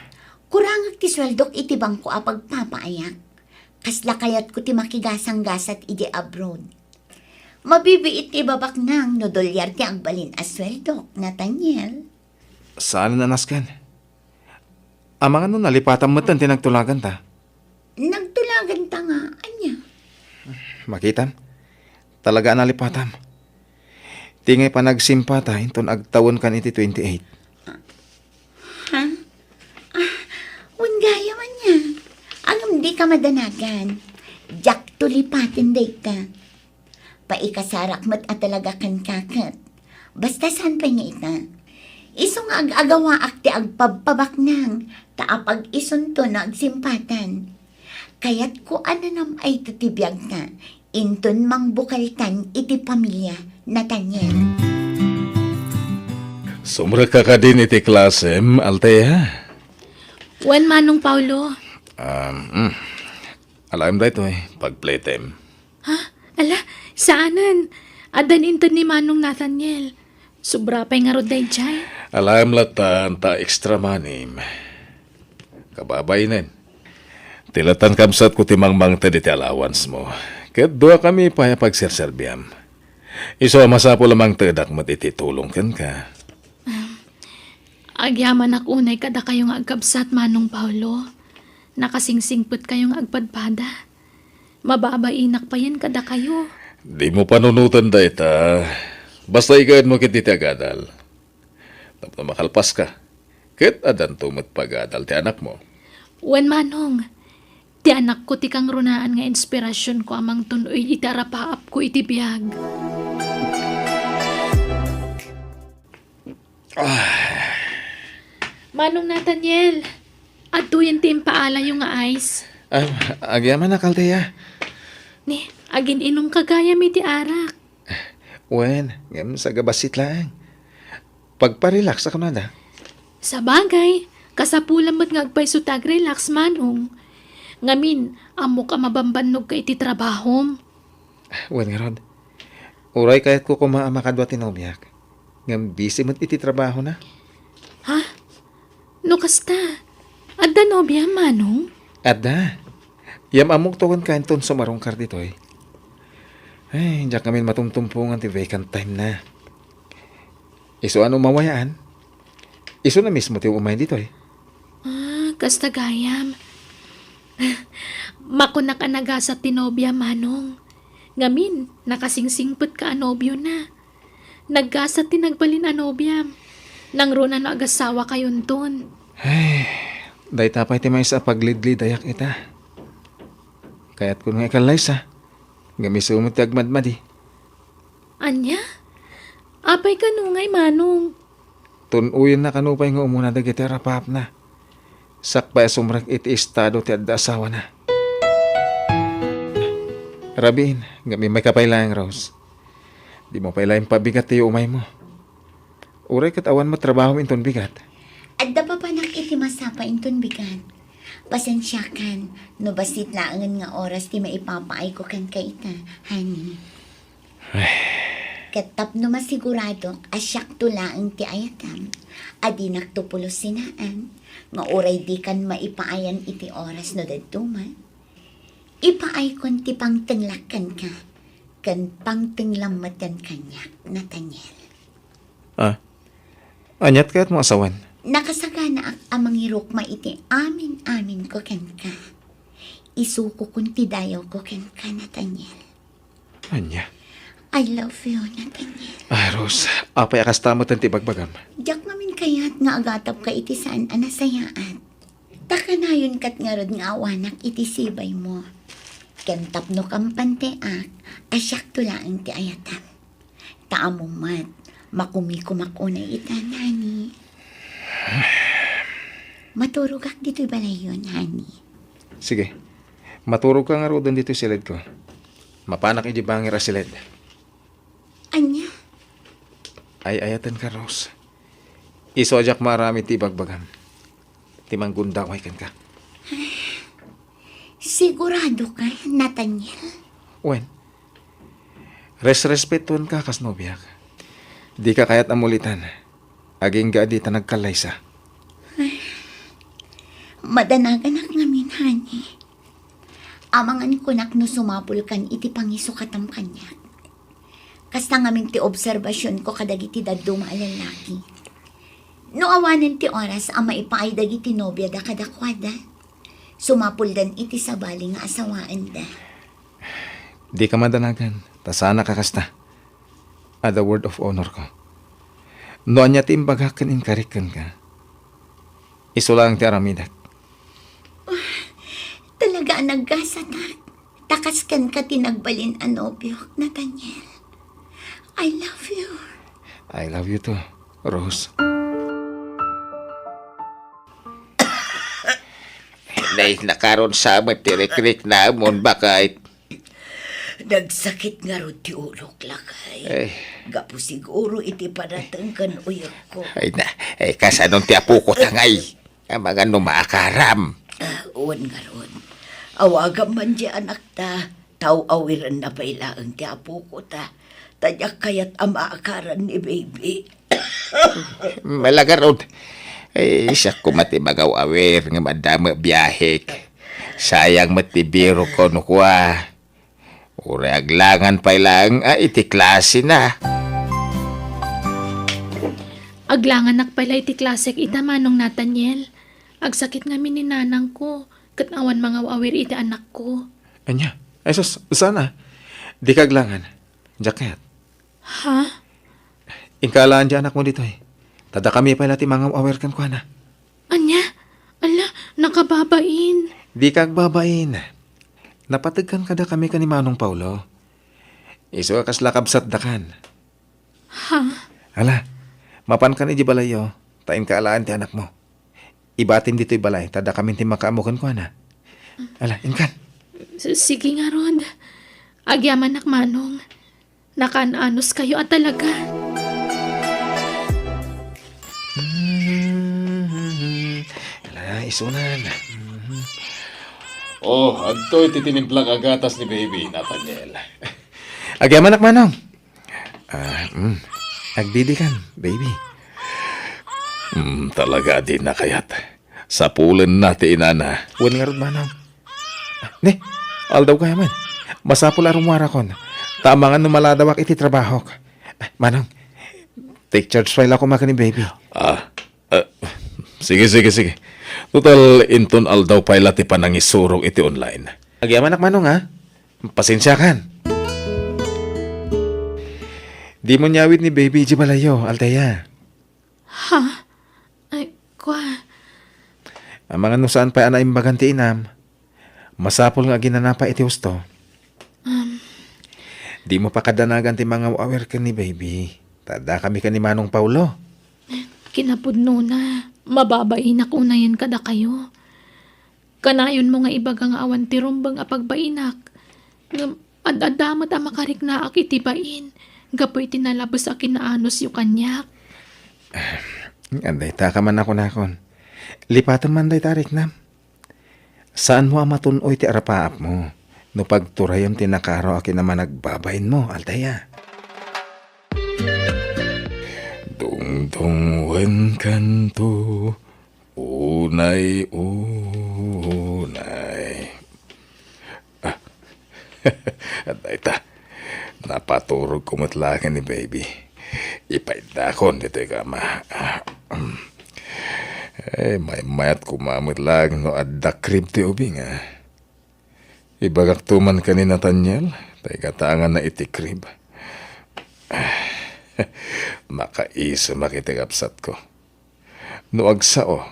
Kurangag ti sweldok iti bangko a pagpapaayak. Kasla kayat ko ti makigasang gasat iti abroad. Mabibiit ti babak nang no dolyar ti agbalin as sweldok, Nathaniel. Saan nanaskan? Amang ano nalipatan mo tan tinagtulagan ta? Nagtulagan ta nga, anya. Makitam? Talaga nalipatam. Tingay pa nagsimpata, inton agtawon kan iti 28. Ha? Gaya man niya. Ang di ka madanagan. Jak tulipatin day ka. Paikasarak mat at talaga kan kakat. Basta saan pa niya ita. Iso nga ag-agawa akti agpabpabak nang. Taapag isunto na agsimpatan. Kaya't ko ananam ay tutibiyag na. Inton mang bukaltan iti pamilya, Nathaniel. Sumra ka ka din iti klasem, Althea. When, Manong Paulo? Alam da ito pag-playtime. Ha? Ala, saanan? Adan inton ni Manong Nathaniel. Sobra pa'y nga rod day dyan. Alam latan ta extra manim. Kababayin. Tilatan kamsat ko timangmang ta diti allowance mo. Ket doa kami pa pagserserbiam. Iso masapo lamang tedak matititulong ken ka. Agyaman ak unay kada kayong agkabsat, Manong Paulo. Nakasingsingput kayong agpadpada. Mababainak pa yan kada kayo. Di mo panunutan da ita. Basta igad mo kit iti agadal. Tapos makalpas ka. Ket adan tumat pagadal ti anak mo. When, Manong, ti anak ko ti kang runaan nga inspirasyon ko amang tunoy iti arapaap ko iti biyag. Manong Nathaniel, atuyan ti impaala yung nga ice. Agyaman na, Althea. Ni, Agin inom kagaya mi ti arak. Wen, ngam sa gabasit lang. Pagparelax ako na da. Sa bagay, kasapulan mo't ngagpay so tag-relax manong. Ngamin, amo ka mabambanog ka iti trabahom. Wen nga rod. Uray kahit ko kumamakadwa tinobyak. Ngam busy mo't iti trabaho na. Ha? No kasta? Adda nobya manong? Adda. Yam amok to kan kanton sumarong kar dito eh. Ay, diyak kami matumtumpungan ti vacant time na. Iso ano mawayaan? Iso na mismo ti umay dito eh. Kasta gayam. Makunak ka nagasat tinobya manong. Ngamin, nakasingsingput ka anobyo na. Naggasat tinagbalin anobyam. Nang runa no agasawa kayon ton. Day tapay ti may sa paglidlid ayak ita. Kaya't kung nga ikalay sa, gamisumot ti agmadmadi. Anya? Apay ka nungay manong. Tunuyin na kanupay nga umuna dagiti rapap na. Sakpay sumrag iti estado ti adda asawa na. Rabin, gami may kapailayang Rose. Di mo pailayang pabigat ti umay mo. Uray kat awan mo trabaho inton bigat. Adda pa panak iti masapa inton bigan. Pasensyakan, no basit laangan nga oras ti maipapaay ko kan kaita, honey. Katap no masigurado, asyak tulaang ti ayatam. Adi naktupulos sinaan, nga oray di kan maipaayan iti oras no dadtuman. Ipaay kon ti pangtenglakan ka, kan pangtenglamatan kanyak, Nathaniel. Anyat kaya't mo asawan. Nakasagana ak amang hirok maiti amin ko ken ka. Isuko kun ti dayaw ko ken ka, Nathaniel. Anya? I love you, Nathaniel. Rose, apay akas tamot ang tibagbagam. Diyak namin kayat nga agatap ka iti saan anasayaan. Takanayon kat nga rod nga awanak iti sibay mo. Ken tapno kampante ak, asyak tulaang ti ayatam. Taamo mat, makumikumakunay ita, nani. Maturog ak dito'y balayon, honey. Sige, maturog ka nga ro doon dito silid ko. Mapanak ijibangir silid. Anya? Ay ayatan ka, Rose. Isojak marami ti bagbagam. Timang gundaway kan ka. Sigurado ka, Nathaniel? Wen, respetuan ka kas nobyak. Di ka kayat amulitan. Aging ga di ta nagkalaysa. Madanagan ak ngamin, honey. Amangan ko nak no sumapul kan iti pangisukatam kanya. Kasta ngamin ti obserbasyon ko kadagiti daddo maalalaki. No awanan ti oras ang maipaay dagiti nobya da kadakwada. Sumapul dan iti sabali nga asawaan da. Di ka madanagan. Tasana ka kasta. A the word of honor ko. No anya ti imbagakan inkarikan ka. Iso lang ti aramidak. Talaga nagkasatak. Takaskan ka tinagbalin anobyo, Nathaniel. I love you. I love you too, Rose. Nay, nakaroon sa matirik-rik na amon bakit. Nagsakit nga ro ti ulok lakay. Ay, Gapo siguro iti padatang kan uyok ko. ay na, ay kasanong ti apo ko tangay. Ang mga numaakaram. Uwan nga ron. Awagam man di anak ta. Tau awiran na pailaan ti apo ko ta. Tadyak kayat amaakaran ni baby. Malagarod. Ay, siya kumatibagaw awer nga madama biyahek. Sayang matibiro ko no kwa. Ure aglangan pa lang iti klase na. Aglangan nakpala iti klasek ita manong Nathaniel. Agsakit nga ni nanang ko. Kat awan mga awir iti anak ko. Anya? Ay sus, sana. Di kaglangan. Jacket. Ha? Ingkalaan di anak mo dito eh. Tada kami pa natin mga aware kan kwa na. Anya? Ala, nakababain. Di kagbabain. Napatagkan kada kami ka ni Manong Paulo. Iso kas lakabsat dakan. Ha? Ala, mapan ka ni di balayo. Tain kaalaan ti anak mo. Ibatin dito'y balay. Tada kami ti makaamukan kwa na. Ala, inkan. Sige nga, Rod. Agyaman nak manong. Nakananos kayo at talaga. Ala, isunan. Oh, adto ititinimplang agatas ni baby, Nathaniel. Agyaman nak manong. Agdidi kan, baby. Talaga din na kayat. Sa pulen natin inana. Wan nga rod manong. Ne, aldaw kaya man. Masapul arumwara kon. Tamangan numaladawak iti trabaho. Manong, take charge file ako maka ni baby. Sige. Total, inton aldaw pa ilati pa nang isurong iti online. Agyaman nak manong ha. Pasensya kan. Di mo nyawit ni baby Jibalayo, Althea. Ha? Ay, kwa. Ang mga nusaan pa ana imbagan ti inam. Masapol nga ginanapa iti husto. Di mo pa kadanagan ti mga awer ka ni baby. Tada kami ka ni Manong Paulo. Kinapudno na. Mababain ako na yan kada kayo. Kanayon mo nga ibaga nga awan ti rumbang apagbainak. Ad-adamat ang makarik na akitibain. Gapoy tinalabas akin na anos yung kanyak. Anday, taka man ako nakon. Lipatan man day tarik na. Saan mo ang matunoy ti arapaap mo? No pagturayon tinakaro akin naman nagbabain mo, Althea. Dungdung wen kanto, unay. Aday ta, napaturog kumatlakan ni baby. Ipaidakon dito kama. May mayat kumamit lang no adda krib ti ubing Ibagak tuman ka ni Nathaniel, tay katangan na iti krib. Makaisa makitigapsat ko. No agsao,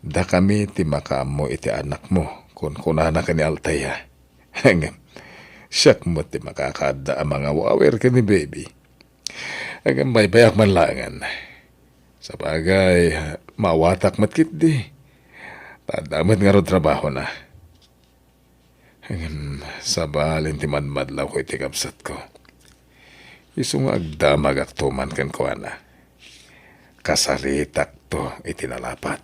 da kami ti makamo iti anak mo kung kunana ka ni Althea. Siyak mo ti makakada ang mga wawer ka ni baby. Hanggang may bayak man langan. Sa bagay, mawatak matkit di. Tadamat nga ro trabaho na. Hanggang sa balin ti madmadlaw ko iti kapsat ko. Isu nga agdamag aktuman kan ko ana. Kasaritak to itinalapat.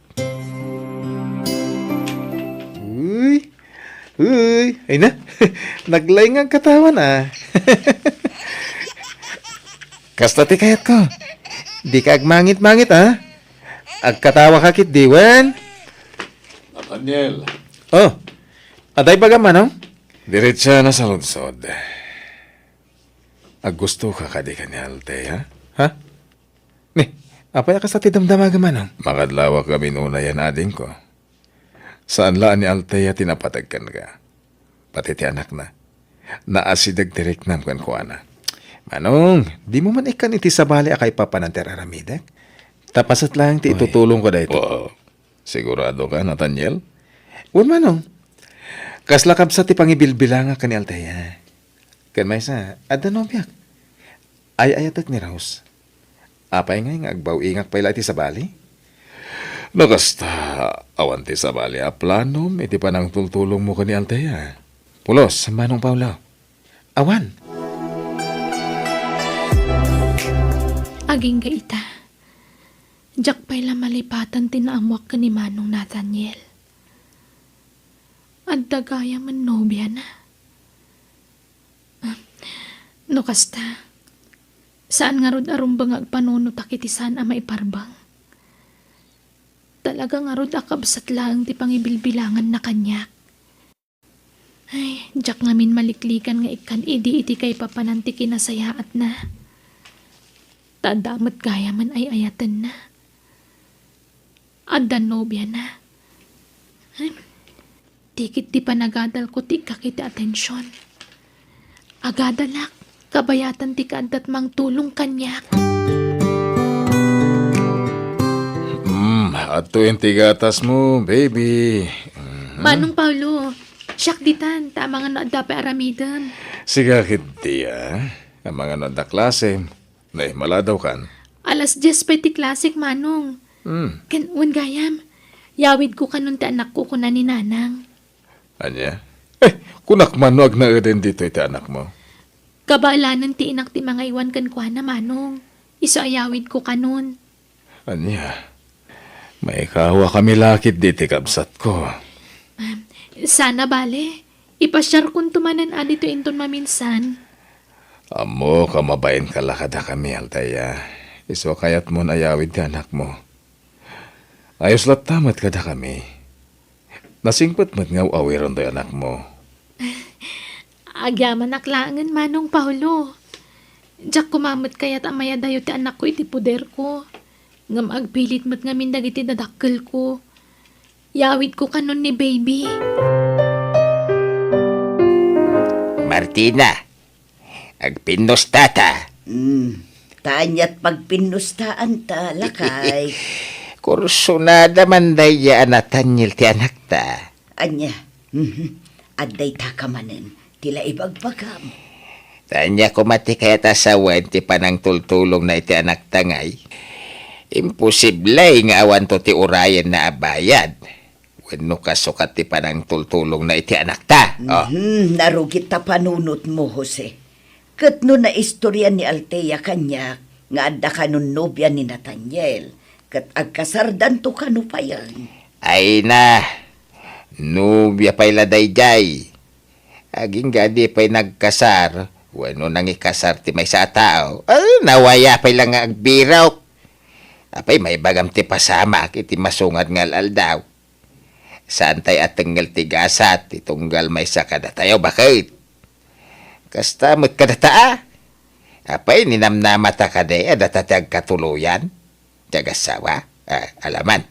Uy, ay na. Naglayng ang katawan Kasta ti kayat ko. Di ka agmangit-mangit Agkatawa ka kit diwan. Nathaniel, Oh, aday baga manong? diretsa na sa lunsod. Gusto ka kadi ka ni Althea? Ha? Ni, apaya ka sa tidamdamaga manong? Makadlawa kami nuna yan ading ko. Saan laan ni Althea tinapatagkan ka? Pati ti anak na. Naasidag direk nam kan ko ana. Manong, di mo man ikan iti sabali akay papanantera ramidak? Tapasat lang ti itutulong ko dahito. Oo. Sigurado ka, Nathaniel? Wan manong. Kaslakab sa ti pangibilbilanga ka ni Althea. Kan may sa, adanong biyak. Ay-ayatak ni Rose. Apay nga agbaw ingak pala iti sabali? Nakasta, awanti sa bali a planom, iti pa nang tultulong mo ka ni Althea. Pulos, Manong Paulo. Awan. Aging gaita. Diyak pa'y malipatan tinaamwak ka ni Manong Nathaniel. At dagaya man nobya na. No kasta, saan nga rod arumbang agpanunot akitisan a maiparbang? Talaga nga rod akabsat lang ti pangibilbilangan na kanyak. Ay, diyak ngamin maliklikan nga ikan iti kay papananti kinasayaat na. Tadamat gaya man ay ayatan na. Adda nobya na. Ay, tikit di pa nagadal ko ti kakiti atensyon. Agadalak, kabayatan ti kadat mang tulong kanyak. Ato yung tigatas mo, baby. Manong Paulo, siyak ditan, tama nga naadda pa aramidan. Siga kiti, ang mga nanda klase. Nay, maladaw kan. Alas 10 pa ti klasik, Manong. Kan, wan gayam. Yawid ko kanon ti anak ko kuna ni Nanang. Anya? Kunak manuag na din dito iti anak mo. Kabalanan ti inak ti mga iwan kan kwa na manong. Isaayawid ko kanon. Anya, may kawa kami lakit diti kabsat ko. Sana bale. Ipasyar kung tumanan dito inton maminsan. Amo, kamabain kalakada kami, Altaya. Iso kayat mo ayawid ka anak mo. Ayos lat tamat kada kami. Nasingpat mat nga awiron do anak mo. Agyaman aklangan manong Paulo. Diyak kumamot kaya't amaya dayo ti anak ko iti puder ko. Ngam agpilit mat ngamin dagiti dadakkel ko. Yawid ko kanon ni baby. Martina, agpinustata. Tanya't pagpinustaan ta, lakay. Kurso na daman daya anatanyil ti anak ta. Anya, aday ta kamanen, tila ibagbagam. Tanya ko mati kaya tasawan ti panang tultulong na iti anak tangay. Imposible nga awan to ti urayan na abayad. Wenno kasukat ti panang tultulong na iti anak ta. Oh. Narugit ta panunot mo, Jose. Kat no na istorya ni Altea kanya, nga adda kanun nobya ni Nathaniel. Kat agkasardan to kanu pa yan. Ay na, nubya pa'y ladayjay. Aging gadi pa'y nagkasar, wano nang ikasar ti may sa tao, nawaya pa'y lang nga agbiraw. Apay may bagam ti pasama, iti masungad ngal aldaw. Santay at tenggal ti gasat, itunggal may sa kadatayo, bakit? Kastamot kadataa. Apay ninamnamata ka de, adatatag katuluyan. Tiagasawa, alaman.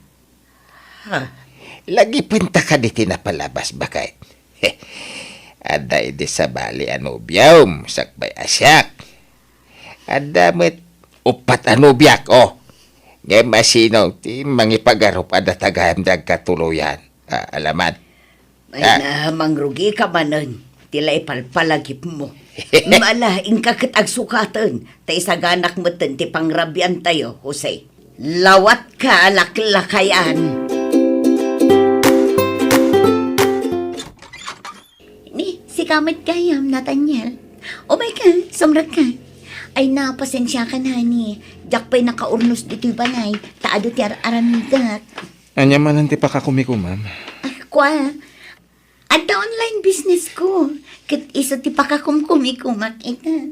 Lagi punta ka di tinapalabas, bakit? Ada ide sa bali anubyam, sakbay asyak. Ada met upat anubyak, oh. Ngayon masino, ti mangipagarup ada tagaham dag katuluyan. Alaman. Ay na, mangrugi ka manon. Tila ipalpalagip mo. Mala, ingkakit agsukatan. Ta isaganak mo ti pangrabyan tayo, Jose. Lawat ka, laklakayan. Ni, si kamit kayam, Nathaniel. O my God, sumrag ka. Ay na, pasensya ka na ni. Diyak pa'y nakaurnos dito'y banay. Taado ti aramigat. Anya man ti pakakumiko, ma'am. Ay, kwa. At the online business ko. Kat iso ti pakakumkumikumak ita.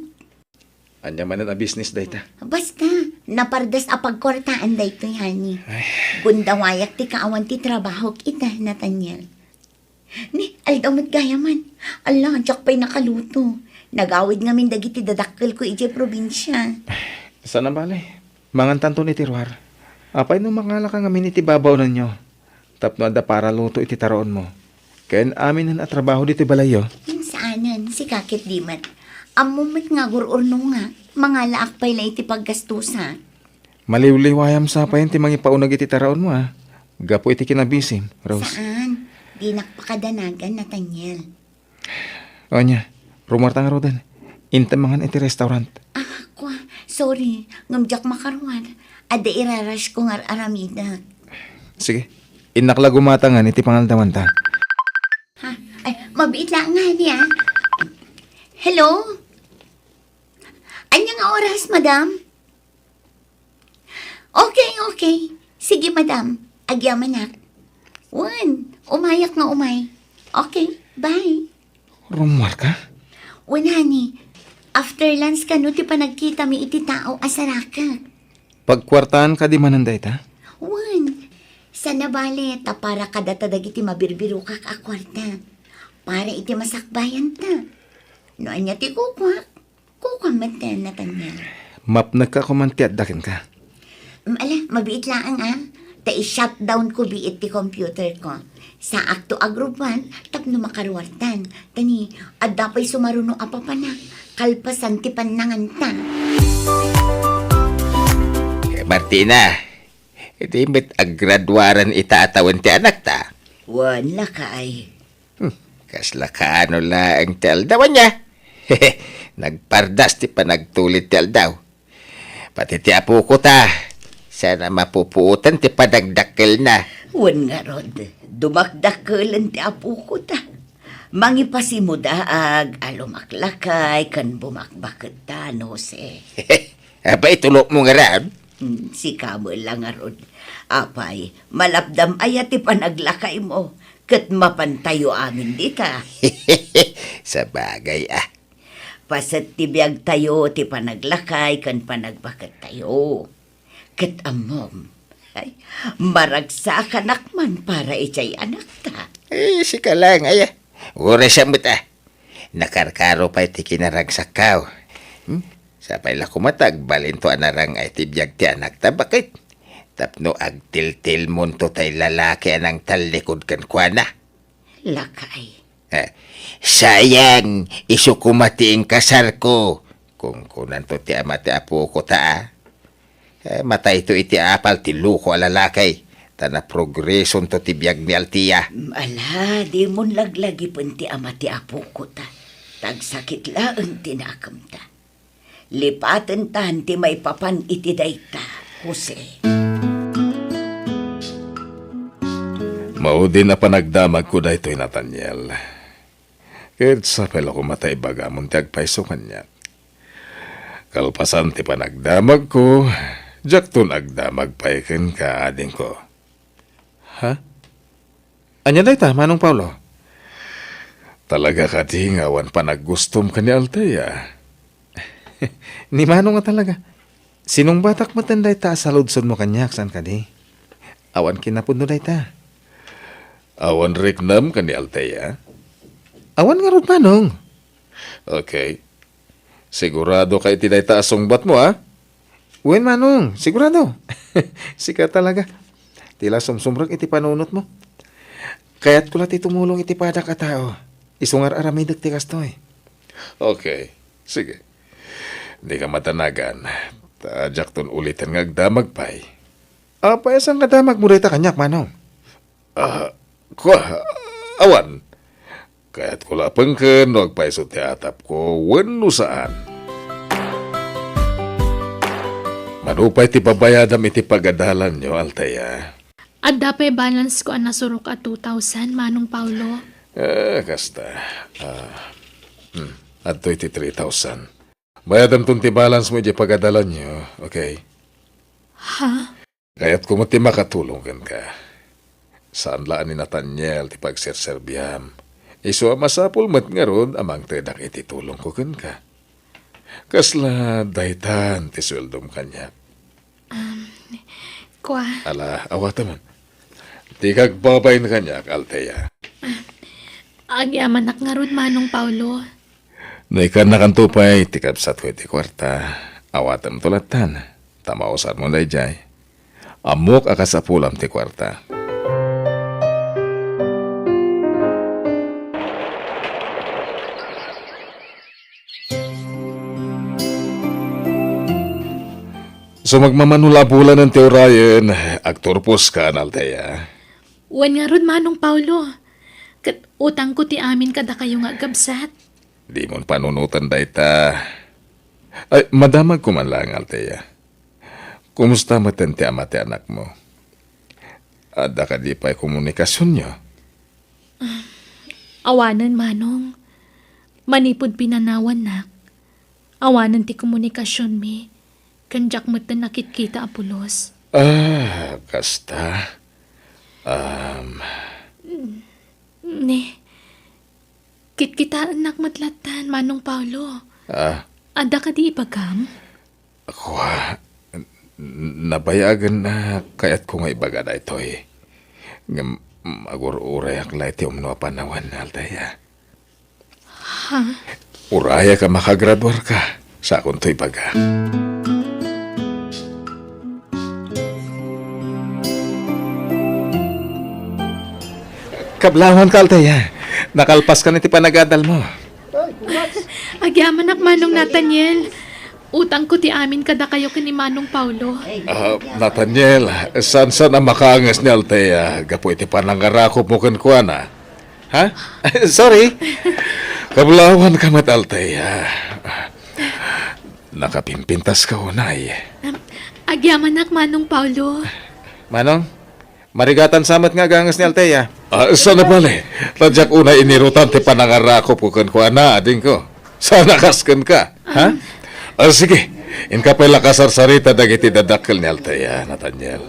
Anya man na business dayta. Basta, napardas apagkortaan da ito yani. Gundawayak ti kaawan ti trabaho kita, Nathaniel. Ni, aldaw matgayaman. Allah, diyak pa'y nakaluto. Nagawid ngamin dagiti dadakkel ko iti probinsya. Sana bale? Mangan tanto ni Tirwar. Apay no mangala ka nga miniti babaw ninyo. Tapno ada para luto iti taroon mo. Ken amin na trabaho dito balayo. Yung saanan, si Kakit Dimat. Amumit nga gururno nga. Mga laak pa'y la iti paggastusa. Maliwliwayam sa pa ti mangipaunag iti taraon mo ha. Gapo iti kinabisim, Rose. Saan? Di nakpakadanagan, Nathaniel. O nya, rumarta nga rodan. Intamangan iti restaurant. Kwa, sorry. Ngamjak makaruan. Ada irarash ko nga aramida. Sige, inakla gumatangan iti pangaldaman ta. Ha? Ay, mabiit lang nga niya. Hello? Anya nga oras, madam? Okay. Sige, madam. Agyaman na. Umayak nga umay. Okay, bye. Rumar ka? Honey. After lunch ka no, ti pa nagkita mi iti tao asaraka. Pagkwartaan ka di mananday ta? Sana bale, ta para kadatadag iti mabirbiro ka kakwarta. Para iti masakbayan ta. No anya ti kukwak. Kukwak mata, Nathaniel. Map nagkakumantiat dakin ka. Ala, mabiit lang Ta i-shutdown ko biit ti computer ko. Sa akto agrupan, tapno makaruwartan. Tani, adda pa'y sumaruno apapana. Kalpasan ti panangan ta. Martina, iti met aggraduaran itaatawan ti anak ta. Wala ka ay. Kasla kaano la ang ti aldawan niya. Nagpardas ti panagtulit ti aldaw. Pati ti apo ko ta. Sana mapupuutan ti padagdakkel na. Wan nga rod. Dumakdakalan ti apo ko ta. Mangipasimudaag, alumaklakay, kan bumakbakit tan, Jose. Abay, tulok mo nga ram. Si Kamo lang aron. Apay, malapdam ayat ti panaglakay mo. Kat mapantayo amin dita. Sa bagay Pasat ti biyag tayo ti panaglakay kan panagbakat tayo. Kat amom. Ay, maragsa kanakman para ichay anak ta. Sika lang, Ura siya mo't Nakarkaro pa iti kinaragsak ka. Sapay la kumatag, balin to anarang ay tibiyag ti anak ta. Bakit? Tapno agtil-til mo to tay lalaki anang talikod kan kuana. Lakay. Sayang, isu kumati ang kasar ko. Kung kunan to ti ama ti apo ko ta. Matay to iti apal ti luko alalakay. Tana progreson to ti biyag ni Altia. Ala, di mo laglagi pun ti ama ti apo ko ta. Tagsakit laang tinakam ta. Lipaten tan ti may papan iti dayta, Jose. Maudi na panagdamag ko da ito'y Nathaniel. Kahit sa pala ko matay bagamon ti agpaiso kanya. Kalpasan ti panagdamag ko, jakton agdamag paikin ka ading ko. Ha? Anya day ta, Manong Paulo? Talaga ka di ngawan panaggustom ka ni Altea. Ni Manong nga talaga. Sinong batak matanday ta sa ludsod mo kanyak san ka di? Awan kinapundo day ta. Awan riknam ka ni Altea? Awan nga ron, Manong. Okay. Sigurado kay tiday taasong bat mo, ha? Uwin, Manong. Sigurado. Sika talaga. Tila sumsumrag iti panunot mo. Kaya't kulat tumulong iti pada ka tao. Isungar aramidag ti kastoy. Okay. Sige. Hindi ka matanagan. Tadyak ton ulitin nga agdamag pay. Paesang kadamag mo rita kanyak, Manong. Awan. Kaya't kulapang ka, no agpaiso ti atap ko, wano saan. Manupay ti babayadam iti pagadalan nyo, Altea. At dapat balance ko ang nasurok at 2,000, Manong Paulo. Kasta. At iti 3,000. Bayadam tun ti balance mo iti pagadalan nyo, okay? Ha? Kaya't kung ti makatulong ka. Saan laan ni Nathaniel ti pagserserbiam. Iso masapul mat nga ron amang tedak iti tulong ko ka. Kasla daytan ti sweldom kanya. Kwa, Ala, awata man. Ti kagbabay na kanya, Altea. agyaman nga ron, Manong Paulo. Naikan na kantupay, ti kapsat ko iti kwarta. Awatam tulatan. Tamaosan mo na ijay. Amok akasapulam ti kwarta. So magmamanula-bula ng Teo Ryan, aktor pos ka, Altea. Uwan nga ron, Manong Paulo. Kat utang ko ti amin kada kayo nga gabsat. Di mo panunutan dayta. Ay, madamag ko man lang, Altea. Kumusta matan ti ama ti anak mo? Ada ka di pa'y komunikasyon nyo? Awanan, Manong. Manipod pinanawan nak. Awanan ti komunikasyon mi. Kanjak mo't na nakit-kita apulos. Kasta. Ne, kit-kita anak matlatan, Manong Paulo. Ada ka di ibagam? Ako, nabayagan na kaya't ko nga ibaga na ito eh. Magur-uray ak lahat yung mga panawan na Altea. Ha? Uraya ka makagraduar ka sa akong to ibaga. Kablawan ka, Altea. Nakalpas ka na ti panagadal mo. Agyaman ak, Manong Nathaniel. Utang ko ti amin kada kayo kini Manong Paulo. Nathaniel, saan na makaangas ni Altea? Gapo iti panangarakop mo kuana. Ha? Sorry. Kablawan ka mat, Altea. Nakapimpintas ka unay. Agyaman ak, Manong Paulo. Manong? Marigatan samat nga gangas ni Altea. Sana bale, tadyak una inirutan ti panangarakop ko kan ko ana ading ko. Sana kasken ka, ha? Sige, in ka pala kasarsarita dagiti dadakkel ni Altea, Nathaniel.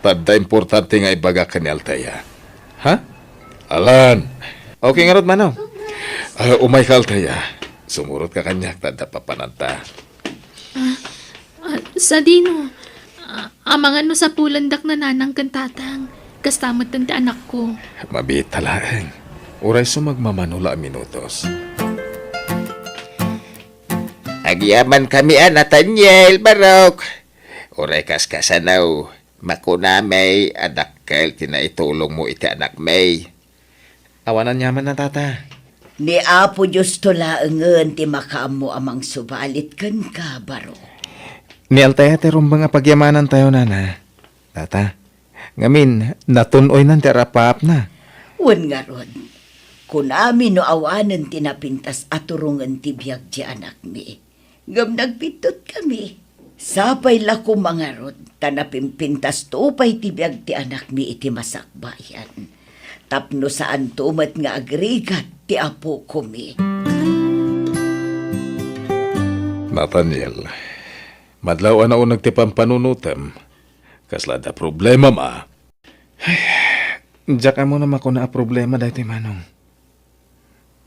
Tadda importante nga ibaga ka ni Altea. Ha? Alan, Okay nga rod, Manong. umay ka Altea. Sumurot ka kanyak, tadda papananta. Sa dino, amang ano sa pulandak na nanang kan tatang, kastamot ng anak ko. Mabit talaeng. Uray sumagmamanula minutos. Agyaman kami Nathaniel, Barok. Uray kaskasanaw, makunamay, adakkel, tinaitulong mo iti anak may. Awanan yaman na tata. Ni Apo Diyos tulaangan ti makaamo amang subalit kan ka, baro. Ni Altea ti rumbang pagyamanan tayo, nana. Tata, ngamin, natunoy nan ti arapap na. Wan nga ron. Kunami no awanan tinapintas at turungan ti biyag ti anak mi. Gam nagpitot kami. Sapay lako mga rod, tanapimpintas tupay ti biyag ti anak mi iti masakbayan. Tapno saan tumat nga agrigat ti apo ko mi. Nathaniel, madlaw na unag ti pampanunutem. Kaslada problema ma. Diyak mo naman ko na problema dahil ti Manong.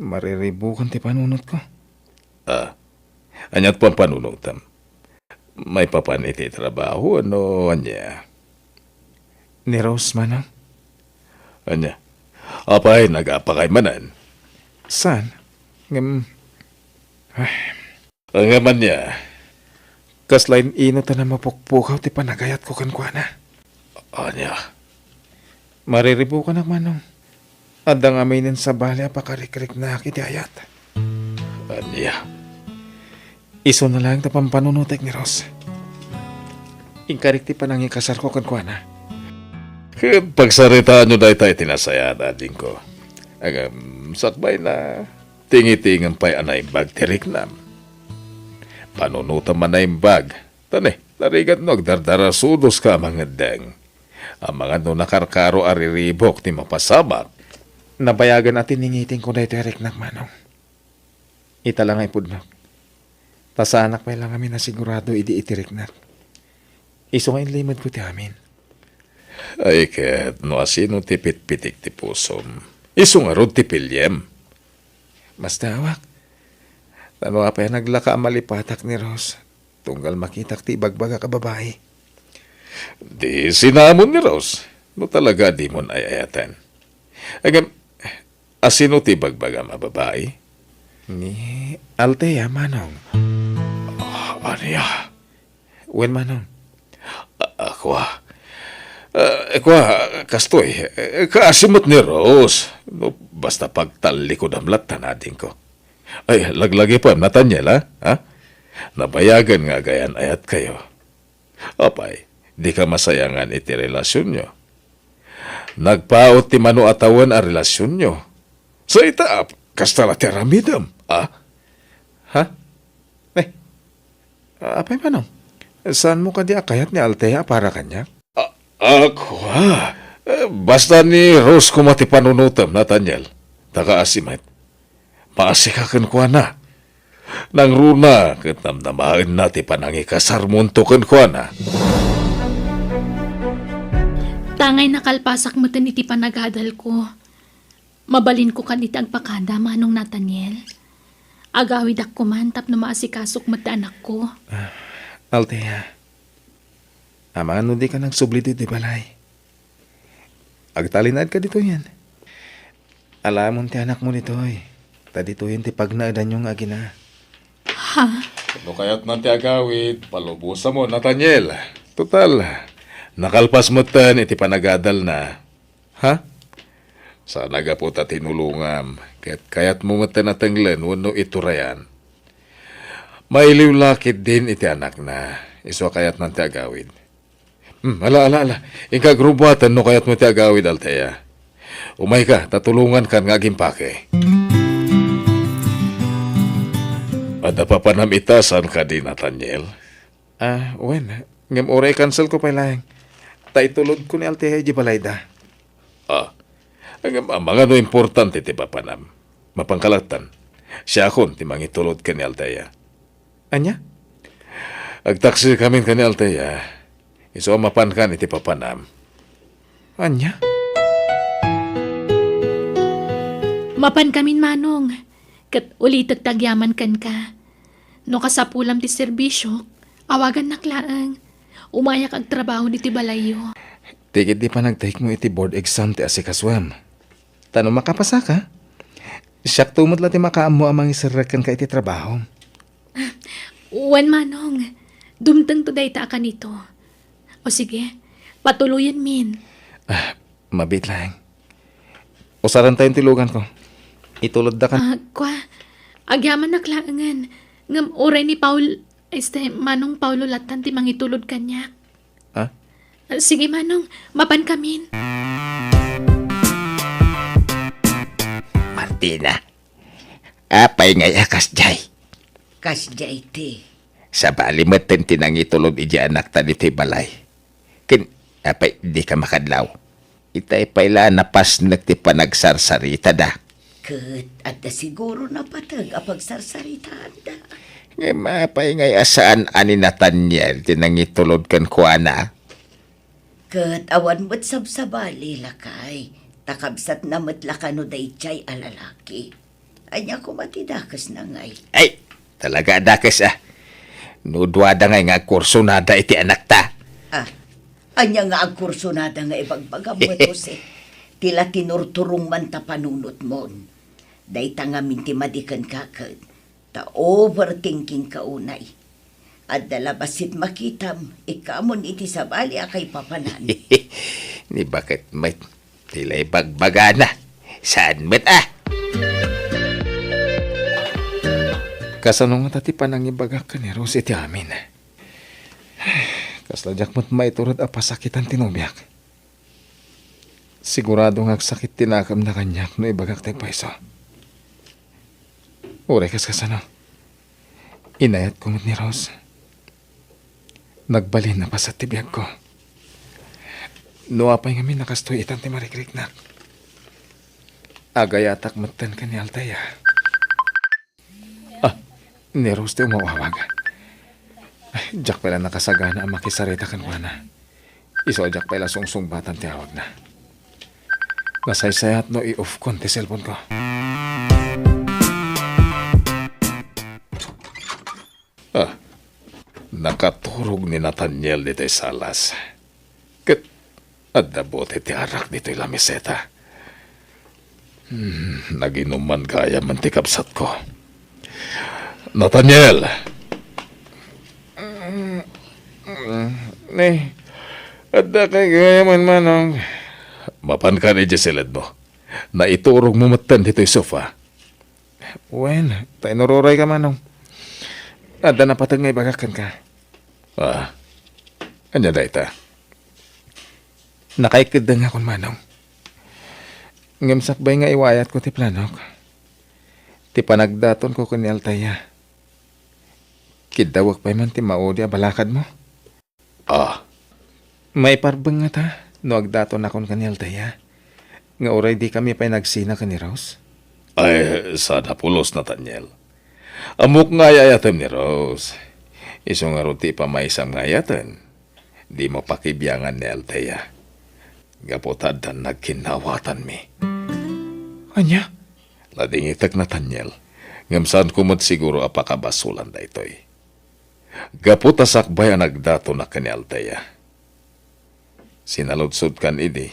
Mariribukan ti panunot ko. Anyat pampanunutem. May papaniti trabaho, ano, anya? Ni Rose, Manong. Anya? Apay, nag-apakay manan. Saan? Ang ngaman niya, Kaslain ino ta na mapukpukaw ti panagayat ko kan kuana. anya? Mariribukan ak Manong. Adang aminin sa bali apakarikrik na kiti ayat. Anya? Iso na lang ta pampanunutek ni Rose. Inkarik ti panangi kasar ko kan kuana. Pagsaritaan nyo dahi tayo tinasaya dading ko. Sakbay na tingitingan pa'y anay bag tiriknam. Panunutan man na yung bag. Tane, narigat no, dardara sudos ka mga deng. Ang mga no nakarkaro ariribok ti mapasamak. Nabayagan at tiningiting ko dahito Eric nak Manong. Ita lang ay pudnok. Tasanak pa lang kami na sigurado idi itirik nak. Iso ngayon limad ko ti amin. Ay ket no asino ti pitpitik ti pusom. Isungarod ti pilyem. Mas tawak. Tano pa naglaka ang malipatak ni Rose. Tunggal makitak ti bagbaga ka babae. Di sinamon ni Rose. No talaga di mon ayayatan. Asino ti bagbaga mababae? Ni Altea Manong. Anya? Wen Manong. Ako, kastoy, kaasimot ni Rose. No, basta pagtalikod ang latan natin ko. Ay, laglagi pa, Nathaniel, ha? Nabayagan nga gayan ayat kayo. Apay, di ka masayangan iti relasyon nyo. Nagpaot ti mano atawan a relasyon nyo. Sa itaap, kasta la teramidam, ha? Apay Manong. Saan mo ka di akayat ni Altea para kanya? Ako, basta ni Rose kumati panunutam, Nathaniel. Takaasimit. Maasikakan ko na. Nang runa, katamnamaan nati panangi kasarmuntukan ko na. Tangay nakalpasak mo iti panagadal ko. Mabalin ko kanit agpakada, Manong Nathaniel. Agawid ako man tapno maasikasok mo anak ko. Altea. Ama, ano di ka nagsubli di balay? Agtalinad ka dito yan. Alamon ti anak mo nito Tadito yun ti pagnaadan yung agina. Ha? No kaya't nanti agawid, palubusan mo, Nathaniel. Total, nakalpas mo tan, iti panagadal na. Ha? Sana ga po ta tinulungam, kaya't mo matan natanglan, wano iturayan. Mailiw lakit din iti anak na, iswa kaya't nanti agawid. Ala. Ikagrubatan no kaya't mo ti agawid, Altea. Umay ka, tatulungan kan nga gimpake. At napapanamitasan ka din, Nathaniel. Wen, ngam oray cancel ko pa lang. Taitulod ko ni Alteya Jibalayda. Ang mga no importante ti papanam. Mapangkalatan. Siya akon ti mangitulod ka ni Alteya. Anya? Agtaksi kami ka ni Alteya. Iso mapan ka ni ti papanam. Anya? Mapan kamin manong. Kat ulitat tagyaman kan ka. No kasapulam ti serbisyo, awagan naklaang. Umayak ag trabaho ni ti balayo. Tigid di pa nagtahik mo iti board exam ti asikaswam. Tano makapasa ka? Siyak tumot lang ti makaam mo amang isarakan ka iti trabaho. Uwan manong. Dumtang to day ta ka nito. O sige, patuloyan min. Mabit lang. Usaran tayong tilugan ko. Itulod da ka. Agyaman naklaangan. Ngam oray ni Paul, manong Paulo latan ti mangitulod kanya. Ha? Sige manong, mapan kamin. Martina, apay ngay akas jay. Kasya iti. Sa balimatan tinang itulog iji anak ta dito'y balay. Apay di ka makadlaw. Itay payla napas nagti panagsarsarita da. Kat at siguro na patag apag sarsaritaan da. Ngay mapay ngay asaan ani Nathaniel tinang itulog kan kuana. Kat awan mo't sabsabali lakay. Takabsat na matlakano day chay alalaki. Anya ko matidakas na ngay. Ay, talaga dakes Nudwada ngay nga kurso nada iti anak ta. Anya nga ang kurso nada nga ibagbaga mo Jose. Tila tinurturong man ta panunot mon. Day ta nga minti madikan kakad. Ta overthinking ka unay. At dalabasit makitam, ikamon iti sabali akay papanan. Ni bakit may tila'y bagbaga na. Saan met Kasano nga tati panang ibagak ka ni Rose iti amin. Kasladyak mo't maiturod a pasakitan tinubyak. Sigurado nga sakit tinakam na kanyak no ibagak tayo paiso. Ure kas kasano. Inayat ko mo't ni Rose. Nagbalin na pa sa tibiyag ko. Nuapay nga nakastoy itan ti marikriknak. Agayatak matan ka ni Alteya. Ni Rose ti umawawag. Jack pala nakasagana ang makisarita kan wana. Iso Jack pala sungsung batan ti awag na. Nasaysayat no i-off kon ti cellphone ko. Nakaturog ni Nathaniel dito'y salas. Kat adabote ti arak dito'y lamiseta. Naginuman kaya man ti kapsat ko. Nathaniel! Ada kay gayaman manong. Mapan ka ni Jeseled mo. Na iturog mo matan dito'y sofa. Wen, tayo nururay ka manong. Ada na patag nga ibagakan ka. Anya da ita? Nakaikid nga kon manong. Ngamsakbay nga iwayat ko ti planok. Ti panagdaton ko ni Alteya. Kidawag pa'y man ti maudi a balakad mo. May parbeng nga ta, no agdaton akon ka ni Alteya. Nga oray di kami pa'y nagsina ka ni Rose. Ay, sana pulos, Nathaniel. Amok nga yayatem ni Rose. Iso nga ruti pa may isang ngayatan. Di mo pakibiyangan ni Alteya. Gapotad na nagkinawatan mi. Anya? Ladingitak, Nathaniel. Ngamsaan kumot siguro apakabasulan da ito'y. Gaputa sakbay ang nagdato na kani Alteya. Sinaludsod kan idi.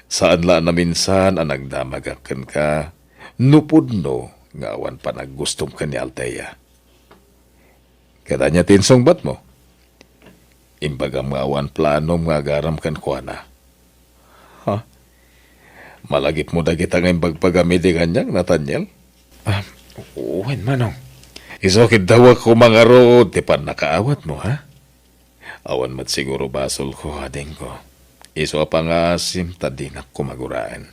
Saan la na minsan ang nagdamagakan ka, nupudno nga awan pa naggustom ka ni Alteya. Kada niya tinsong bat mo? Imbaga mga awan planom nga garam kan kuana. Malagip mo dagit ang imbagpagamidi kanyang, Nathaniel? Uwan manong. Isokid daw ako mga rood, di pa nakaawat mo, ha? Awan mat siguro basol ko, ading ko. Iso pa nga asim, tadinak ko maguraan.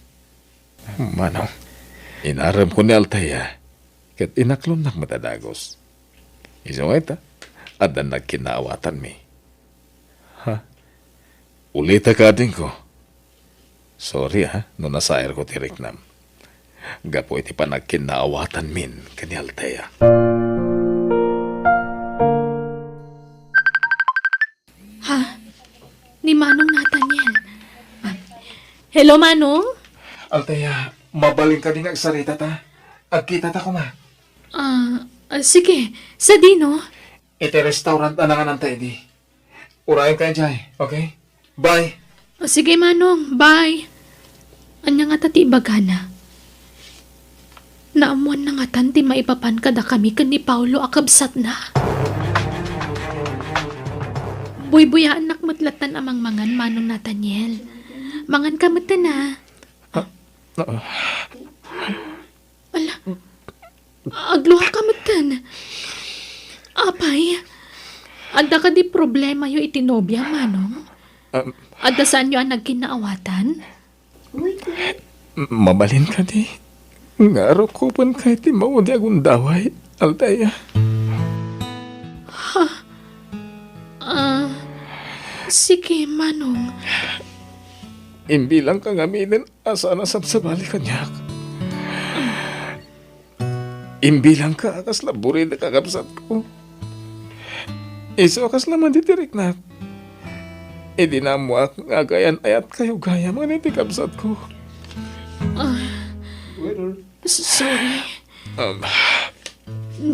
Manong. Inaram ko ni Alteya, kat inaklon nak matadagos. Iso nga ita, at nagkinaawatan mi. Ulita ka din ko. Sorry ha, no nasair ko tirik nam. Gapo iti pa nagkinaawatan min kani Altea. Ha? Ni Manong Nathaniel. Ah, hello, Manong? Altea, mabaling ka din agsarita ta. Agkita ta ko ma. Sige. Sa dino? Iti restaurant na nga nantay di. Urayan kayo jay, okay? Bye! Sige, Manong. Bye. Anya nga tati bagana. Naamuan na nga tanti maipapan kada kami kan ni Paulo akabsat na. Buy-buyaan nakmutlatan amang mangan Manong Nathaniel. Mangan kamutan na. Ala. Agluha kamutan. Apay. Adda ka di problema yung itinobya, Manong? Adda saan yung nagkinaawatan? Mabalin ka di. Ngaro ko pan kahit di maudi akong daway, Altea. Sige, Manong. Imbilang kang aminin asa na sabsabali kanyak. Imbilang ka akas laburi na kakabsat ko. Iso akas laman ditirik na. Idi na mo ak ngagayan ayat kayo gaya mga nitikabsat ko. Sorry.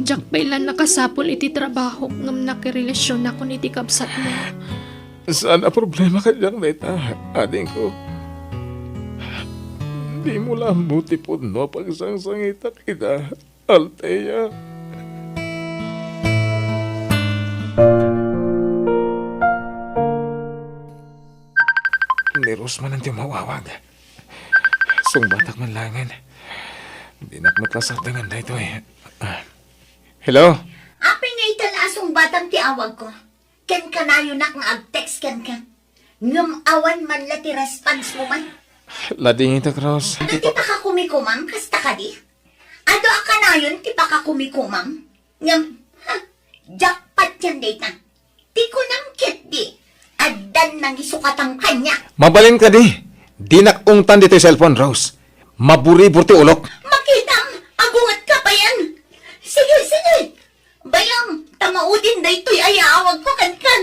Jack bailan nakasapol iti trabaho ngam nakirelasyon ako ni tikabsat mo. Sana problema ka dyan, Neta, ading ko. Di mo lang buti po no pagsangsangita kita, Altea. Ni Rosman ang mawawag. Sungbatak man langan. Di nakmatlasar dengan na ito eh. Hello? Apay nga italasong batang ti awag ko. Ken ka na yun nga ag-text ken ka. Ngam awan man lati response mo man. Lading ito, Cross. Ano ti pa ka kumikumam? Kasta ka di? Ado ka na yun ti pa ka kumikumam? Ngam, jackpot yan data. Ti ko nang kit di. Addan nang isukatang kanya. Mabalin ka di. Di nakungtan dito yung cellphone, Rose. Maburi-bur ti ulok. Makitang, agungat ka pa yan. Sige, sige. Bayang, tamaudin da ito'y ayaawag ko kan.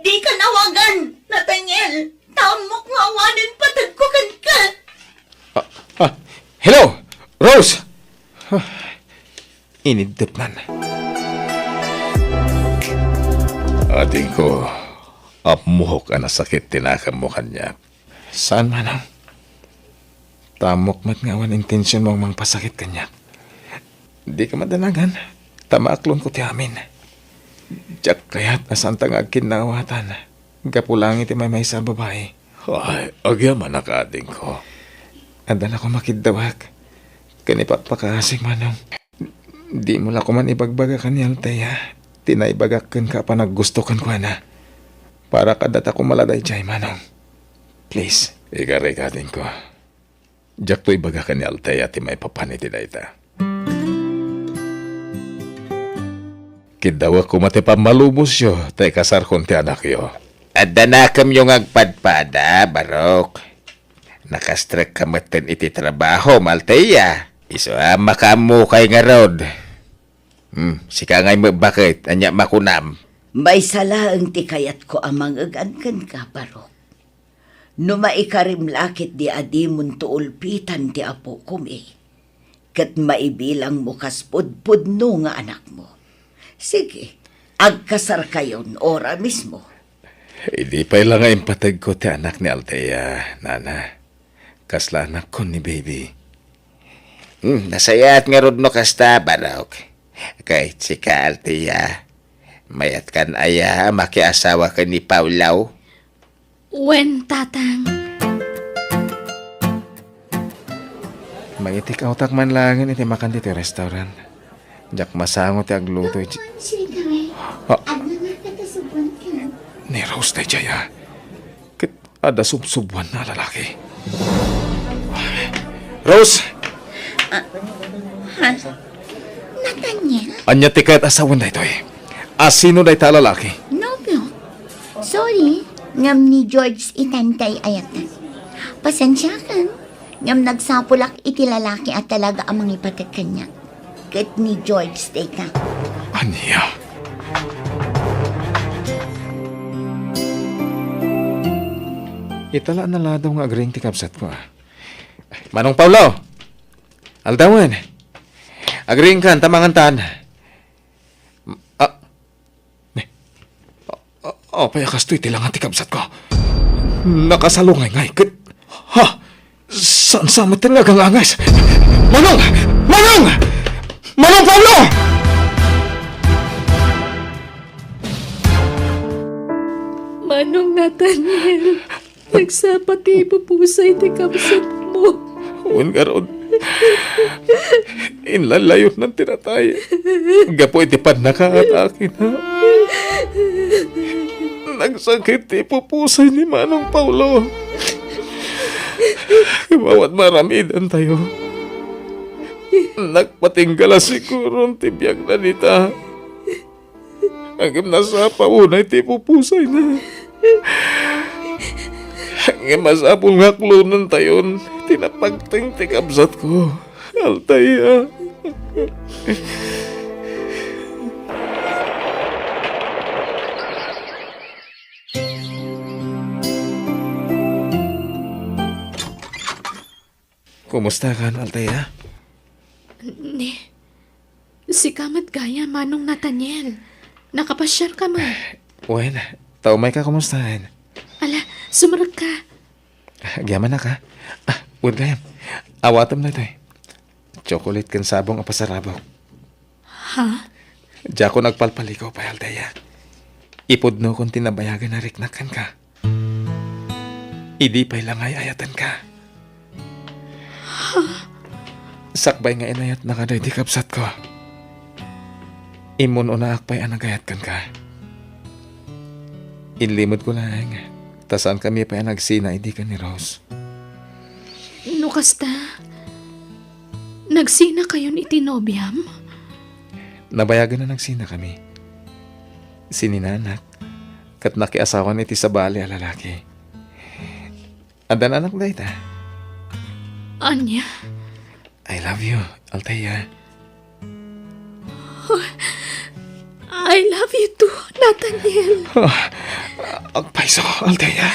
Di ka nawagan, Nathaniel. Tamok nga awanin patag ko kan. Hello, Rose! Inidip man. Ating ko, apmuhok ka na sakit tinakam mo kanya. Saan man ang? Tamok mat nga wan intensyon mong mangpasakit kanya. Di ka madanagan. Tamaaklon ko ti amin. Diyak kaya't asanta nga kinawatan. Gapulang iti may sa babae. Ay, agyaman nakading ko. Adala ko makidawak. Kanipapakasik manong. Di mo la ko man ibagbaga ka ni Altea. Tinaibagakan ka pa naggusto kan ko na. Para kadata ko maladay jay manong. Please. Ikaray kading ko. Diyak to ibaga ka ni Altea ti may papaniti na ita. Kidawa ko mati pa malubos yo, tay kasar kon ti anak yo. Adda na kam yung agpadpada, Barok. Nakastrek ka maten iti trabaho, Malteya. Iso makamukay nga rod. Sika ngay bakit, anya makunam. May salaang ti kayat ko amang agankan ka, Barok. No maikarimlakit di adimon tuulpitan ti apo kumi. Kat maibilang mo kaspudpud no nga anak mo. Sige, agkasar kayon ora mismo. Hindi pa ilang nga impatag ko ti anak ni Altea, Nana. Kasla anak ko ni baby. Nasayat nga rod no kasta, Barok. Kahit si ka, Altea. Mayat kan aya, makiasawa ka ni Paulaw. Wen, tatang. Mangitik autak man langin iti makan dito restaurant. Jak masangot ti agluto. Sige kami. Ano nga katasubuan ka? Ni Rose na jaya. Kit ada subsubuan na lalaki. Rose! Nathaniel? Anya ti kahit asawan na ito eh. Asino na ita lalaki? Nobyo. Sorry. Ngam ni George itantay ayatan. Pasensya ka. Ngam nagsapulak iti lalaki at talaga ang mga ipatat kanya. Kat ni George stay ka. Anya? Itala na lado nga agring tikabsat ko. Manong Paulo! Aldawan! Agring kan, tamangan tan. Payakas to'y tilang ang tikabsat ko. Nakasalungay ngay. Ha? Saan sa mo talagang angay? Manong! Manong! Manong Paulo! Manong Nathaniel, nagsapati pupusay ti kabsat mo. Uwan karon. Inlalayot ng tinatay. Gapo iti panakaatake na. Nagsakit ti pupusay ni Manong Paulo. Bawat maramidan tayo. Nagpatinggala siguro ang tibiyag na nita. Hanggang nasa paunay ti pupusay na. Hanggang masapong haklunan tayon. Tinapagting tikabsat ko. Altaya. Kumusta ka, Altaya? Si Kamat Gaya, Manong Nathaniel. Nakapasyal ka man. Wen, taumay ka kumustahin? Ala, sumarag ka. Gyaman na ka. Wen gayam. Awatam na ito eh. Chocolate kan sabong apasarabok. Ha? Diya ko nagpalpalikaw pa, Altaya. Ipudno kong tinabayagan na riknakan ka. Idi pa'y langay ayatan ka. Sakbay nga inayat na kaday di kapsat ko. Imun unaak pa'y anagayat kan ka. Inlimod ko lang. Tasan kami pa'y nagsina idi ka ni Rose. No kasta, nagsina kayon iti nobyam? Nabayagan na nagsina kami. Sininanak. Kat nakiasawan iti sa bali a lalaki. Adan anak da ita. Anya, I love you, Altaya. I love you too, Nathaniel. Agpaiso, Altaya.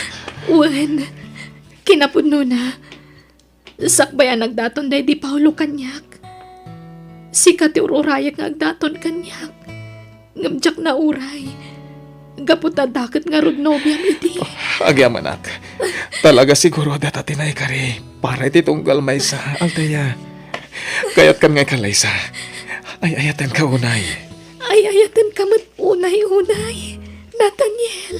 Wen, kinapudno na. Sakbayan nagdaton day di Paulo kanyak. Si Kati ururayak nga agdaton kanyak. Ngamjak na uray. Gaputa dakit nga rod nobyam iti. Agyaman anak. Talaga siguro data tinay kari. Para iti tunggal may sa Altaya. Kayat kan nga kalaysa. Ay ayatan ka unay. Ay ayatan ka mat unay-unay. Nathaniel.